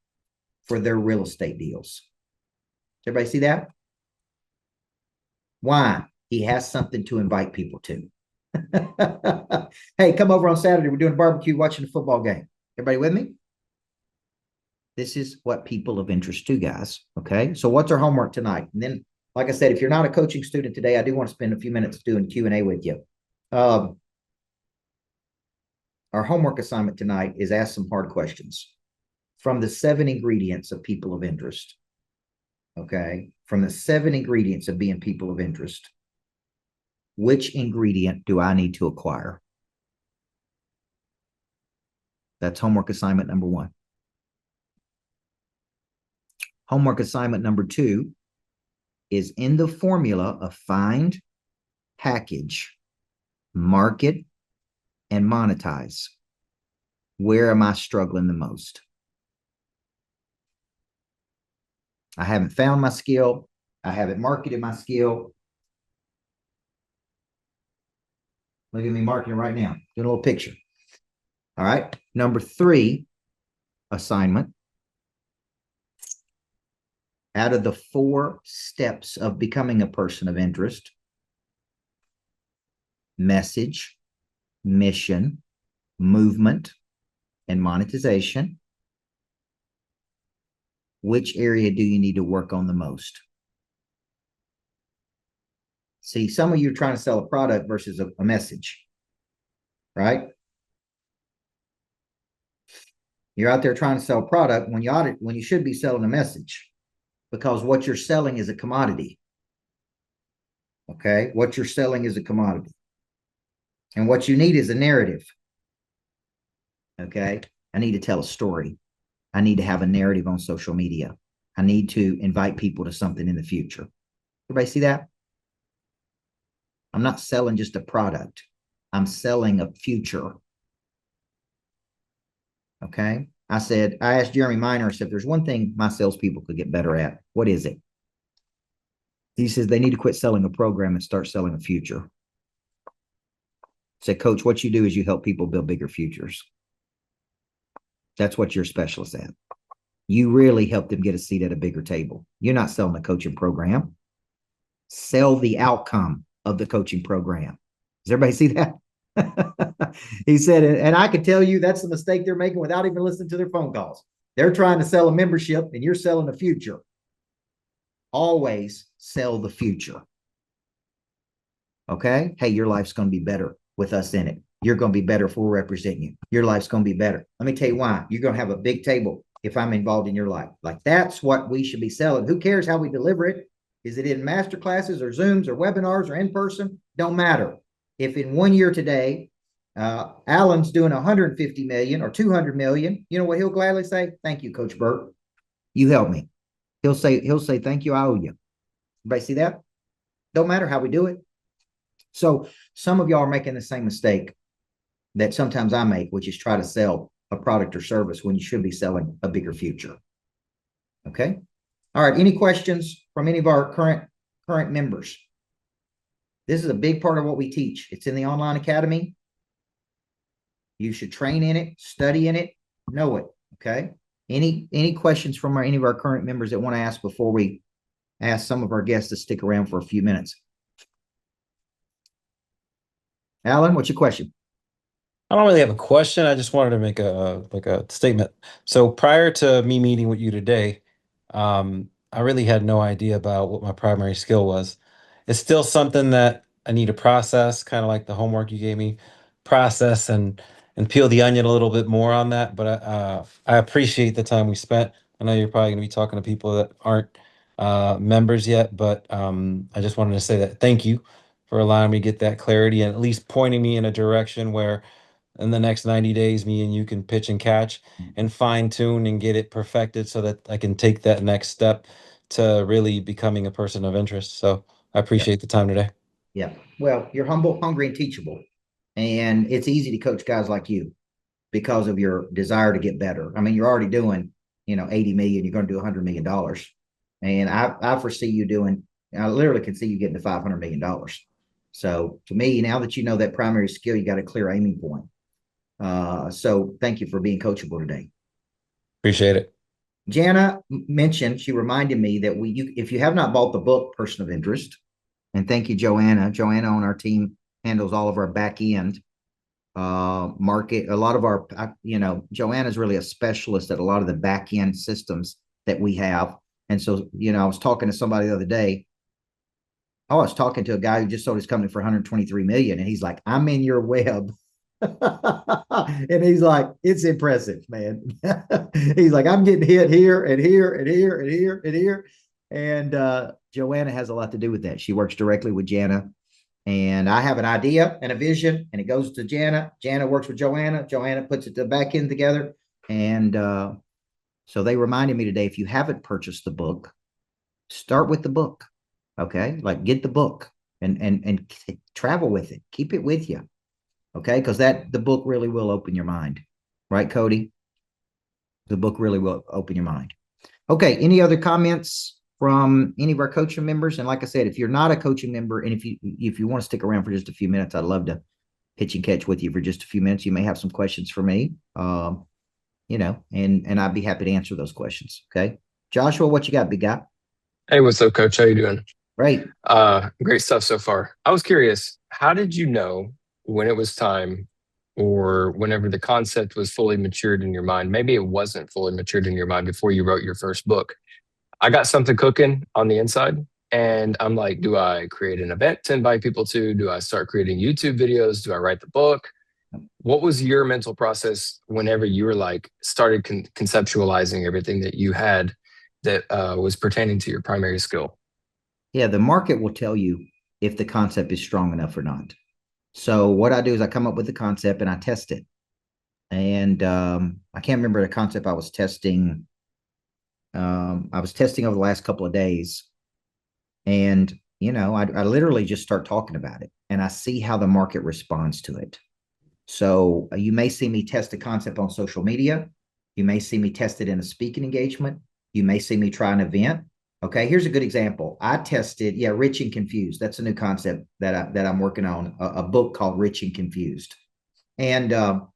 S1: for their real estate deals. Does everybody see that? Why? He has something to invite people to. Hey, come over on Saturday. We're doing a barbecue, watching a football game. Everybody with me? This is what people of interest do, guys. Okay. So what's our homework tonight? And then, like I said, if you're not a coaching student today, I do want to spend a few minutes doing Q&A with you. Our homework assignment tonight is ask some hard questions from the 7 ingredients of people of interest. Okay. From the 7 ingredients of being people of interest, which ingredient do I need to acquire? That's homework assignment number 1. Homework assignment number 2 is in the formula of find, package, market, and monetize. Where am I struggling the most? I haven't found my skill. I haven't marketed my skill. Look at me marketing right now. Doing a little picture. All right. Number 3 assignment. Out of the 4 steps of becoming a person of interest: message, mission, movement, and monetization, which area do you need to work on the most? See, some of you are trying to sell a product versus a message, right? You're out there trying to sell a product when you should be selling a message, because what you're selling is a commodity. Okay, what you're selling is a commodity, and what you need is a narrative. Okay, I need to tell a story. I need to have a narrative on social media. I need to invite people to something in the future. Everybody see that? I'm not selling just a product. I'm selling a future. Okay. I asked Jeremy Miner, I said, if there's one thing my salespeople could get better at, what is it? He says they need to quit selling a program and start selling a future. I said, Coach, what you do is you help people build bigger futures. That's what you're a specialist at. You really help them get a seat at a bigger table. You're not selling a coaching program. Sell the outcome of the coaching program. Does everybody see that? He said, and I can tell you that's the mistake they're making without even listening to their phone calls. They're trying to sell a membership and you're selling a future. Always sell the future. Okay? Hey, your life's going to be better with us in it. You're going to be better if we'll represent you. Your life's going to be better. Let me tell you why. You're going to have a big table if I'm involved in your life. Like, that's what we should be selling. Who cares how we deliver it? Is it in master classes or Zooms or webinars or in person? Don't matter. If in 1 year today, Alan's doing 150 million or 200 million, you know what he'll gladly say? Thank you, Coach Burt. You helped me. He'll say, thank you, I owe you. Everybody see that? Don't matter how we do it. So some of y'all are making the same mistake that sometimes I make, which is try to sell a product or service when you should be selling a bigger future. Okay. All right. Any questions from any of our current members? This is a big part of what we teach. It's in the online academy. You should train in it, study in it, know it. Okay. Any questions from any of our current members that want to ask before we ask some of our guests to stick around for a few minutes? Alan, what's your question?
S3: I don't really have a question. I just wanted to make a statement. So prior to me meeting with you today, I really had no idea about what my primary skill was. It's still something that I need to process, kind of like the homework you gave me, process and peel the onion a little bit more on that. But I appreciate the time we spent. I know you're probably going to be talking to people that aren't members yet, but I just wanted to say that thank you for allowing me to get that clarity and at least pointing me in a direction where in the next 90 days, me and you can pitch and catch and fine tune and get it perfected so that I can take that next step to really becoming a person of interest. So I appreciate the time today.
S1: Yeah. Well, you're humble, hungry, and teachable. And it's easy to coach guys like you because of your desire to get better. I mean, you're already doing, 80 million, you're going to do $100 million. And I foresee you doing, I literally can see you getting to $500 million. So to me, now that you know that primary skill, you got a clear aiming point. So thank you for being coachable today.
S3: Appreciate it.
S1: Jana mentioned, she reminded me that if you have not bought the book, Person of Interest, and thank you, Joanna. Joanna on our team handles all of our back end market. A lot of our, Joanna's really a specialist at a lot of the back end systems that we have. And so, I was talking to somebody the other day. I was talking to a guy who just sold his company for 123 million. And he's like, I'm in your web. And he's like, it's impressive, man. He's like, I'm getting hit here and here and here and here and here. And Joanna has a lot to do with that. She works directly with Jana. And I have an idea and a vision, and it goes to Jana. Jana works with Joanna. Joanna puts it to the back end together. And so they reminded me today, if you haven't purchased the book, start with the book. Okay. Like, get the book and travel with it. Keep it with you. Okay, because the book really will open your mind, right, Cody? The book really will open your mind. Okay, any other comments from any of our coaching members? And like I said, if you're not a coaching member, and if you want to stick around for just a few minutes, I'd love to pitch and catch with you for just a few minutes. You may have some questions for me, and I'd be happy to answer those questions. Okay, Joshua, what you got, big guy?
S6: Hey, what's up, Coach? How you doing?
S1: Great.
S6: Great stuff so far. I was curious, how did you know when it was time or whenever the concept was fully matured in your mind? Maybe it wasn't fully matured in your mind before you wrote your first book. I got something cooking on the inside, and I'm like, do I create an event to invite people to? Do I start creating YouTube videos? Do I write the book? What was your mental process whenever you were like started conceptualizing everything that you had that was pertaining to your primary skill?
S1: Yeah, the market will tell you if the concept is strong enough or not. So what I do is I come up with the concept and I test it. And I can't remember the concept I was testing. I was testing over the last couple of days. And, I literally just start talking about it and I see how the market responds to it. So you may see me test a concept on social media. You may see me test it in a speaking engagement. You may see me try an event. Okay, here's a good example. I tested, Rich and Confused. That's a new concept that I'm working on, a book called Rich and Confused. And I'll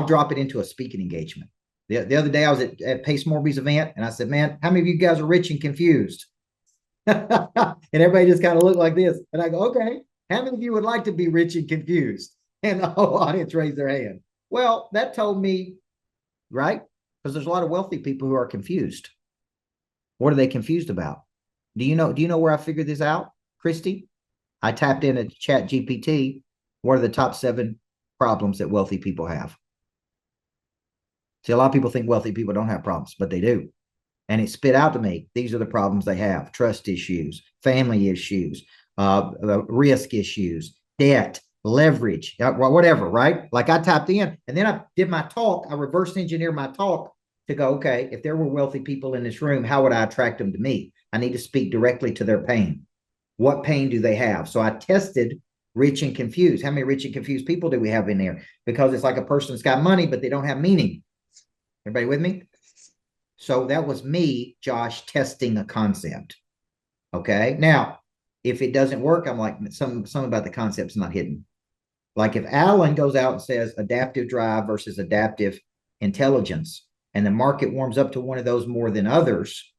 S1: drop it into a speaking engagement. The other day I was at Pace Morby's event and I said, man, how many of you guys are rich and confused? And everybody just kind of looked like this. And I go, okay, how many of you would like to be rich and confused? And the whole audience raised their hand. Well, that told me, right? Because there's a lot of wealthy people who are confused. What are they confused about? Do you know where I figured this out, Christy? I tapped in at Chat GPT. What are the top 7 problems that wealthy people have? See, a lot of people think wealthy people don't have problems, but they do. And it spit out to me, these are the problems they have: trust issues, family issues, risk issues, debt, leverage, whatever, right? Like I tapped in and then I did my talk. I reverse engineered my talk to go, okay, if there were wealthy people in this room, how would I attract them to me? I need to speak directly to their pain. What pain do they have? So I tested rich and confused. How many rich and confused people do we have in there? Because it's like a person that's got money, but they don't have meaning. Everybody with me? So that was me, Josh, testing a concept. Okay. Now, if it doesn't work, I'm like, some about the concept's not hidden. Like if Alan goes out and says adaptive drive versus adaptive intelligence, and the market warms up to one of those more than others,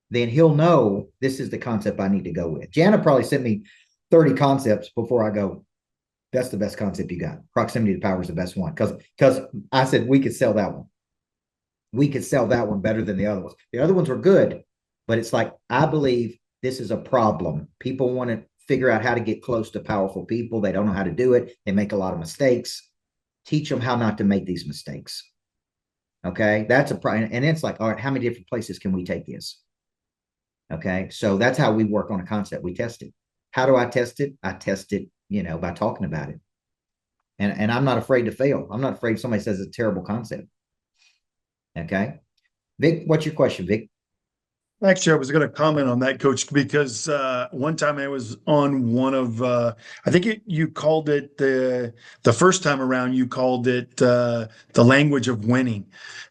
S1: then he'll know this is the concept I need to go with. Jana probably sent me 30 concepts before I go, that's the best concept you got. Proximity to power is the best one. Because I said we could sell that one. We could sell that one better than the other ones. The other ones were good, but it's like, I believe this is a problem. People want to figure out how to get close to powerful people. They don't know how to do it. They make a lot of mistakes. Teach them how not to make these mistakes. Okay, that's a problem. And it's like, all right, how many different places can we take this? Okay, so that's how we work on a concept. We test it. How do I test it? I test it, by talking about it. And I'm not afraid to fail. I'm not afraid somebody says it's a terrible concept. Okay. Vic, what's your question, Vic?
S7: Actually, I was going to comment on that, Coach, because one time I was on one of, I think you called it the first time around, you called it the language of winning.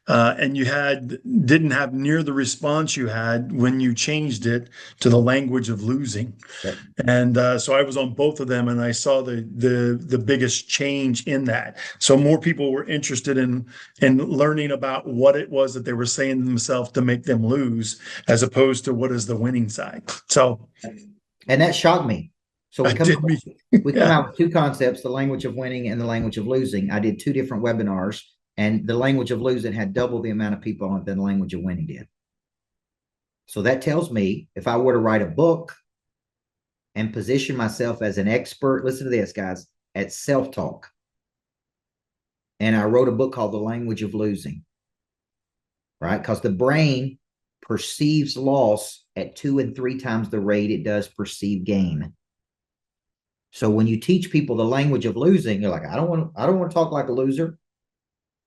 S7: And you didn't have near the response you had when you changed it to the language of losing.
S1: Yep.
S7: And so I was on both of them and I saw the biggest change in that. So more people were interested in learning about what it was that they were saying to themselves to make them lose, as opposed to what is the winning side. So,
S1: and that shocked me. So we come
S7: Yeah.
S1: out with 2 concepts, the language of winning and the language of losing. I did 2 different webinars, and the language of losing had double the amount of people on it than the language of winning did. So that tells me if I were to write a book and position myself as an expert, listen to this, guys, at self-talk. And I wrote a book called The Language of Losing, right? Because the brain perceives loss at 2 and 3 times the rate it does perceive gain. So when you teach people the language of losing, you're like, I don't want to talk like a loser.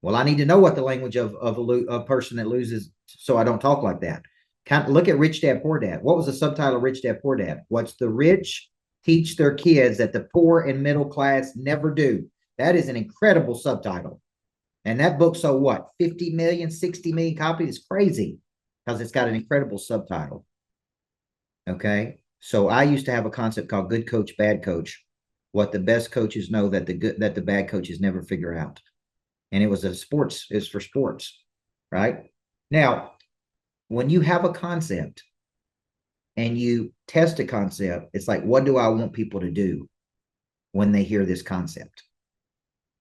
S1: Well, I need to know what the language of a person that loses, so I don't talk like that. Kind of look at Rich Dad Poor Dad. What was the subtitle of Rich Dad Poor Dad? What's the rich teach their kids that the poor and middle class never do. That is an incredible subtitle. And that book sold what, 50 million, 60 million copies? It's crazy because it's got an incredible subtitle. Okay. So I used to have a concept called good coach, bad coach. What the best coaches know that the bad coaches never figure out. And it was it's for sports, right? Now, when you have a concept and you test a concept, it's like, what do I want people to do when they hear this concept?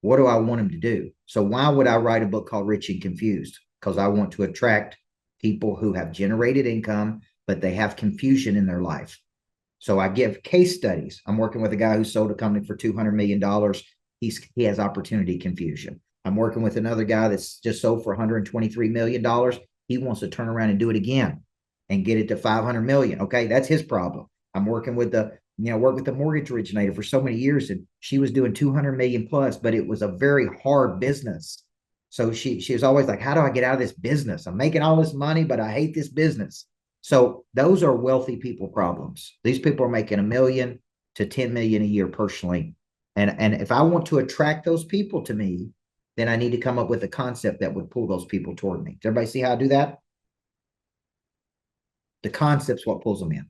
S1: What do I want them to do? So why would I write a book called Rich and Confused? Because I want to attract people who have generated income, but they have confusion in their life. So I give case studies. I'm working with a guy who sold a company for $200 million. He has opportunity confusion. I'm working with another guy that's just sold for $123 million. He wants to turn around and do it again and get it to 500 million. Okay, that's his problem. I'm working with the mortgage originator for so many years, and she was doing 200 million plus, but it was a very hard business. So she was always like, how do I get out of this business? I'm making all this money, but I hate this business. So those are wealthy people problems. These people are making $1 million to 10 million a year personally. And if I want to attract those people to me, then I need to come up with a concept that would pull those people toward me. Does everybody see how I do that? The concept's what pulls them in.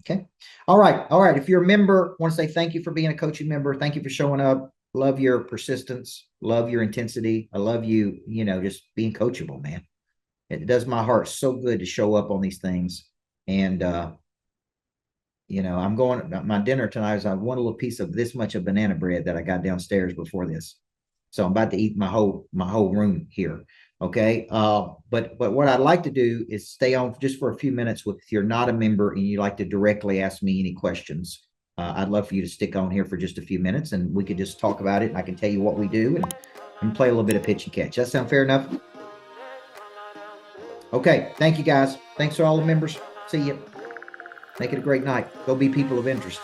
S1: Okay. All right. All right. If you're a member, I want to say thank you for being a coaching member. Thank you for showing up. Love your persistence. Love your intensity. I love you, just being coachable, man. It does my heart so good to show up on these things. And, I'm going, my dinner tonight is I want a little piece of this much of banana bread that I got downstairs before this. So I'm about to eat my whole room here. Okay. But what I'd like to do is stay on just for a few minutes if you're not a member and you'd like to directly ask me any questions. I'd love for you to stick on here for just a few minutes and we could just talk about it. And I can tell you what we do and play a little bit of pitch and catch. That sound fair enough? Okay. Thank you guys. Thanks to all the members. See you. Make it a great night. Go be people of interest.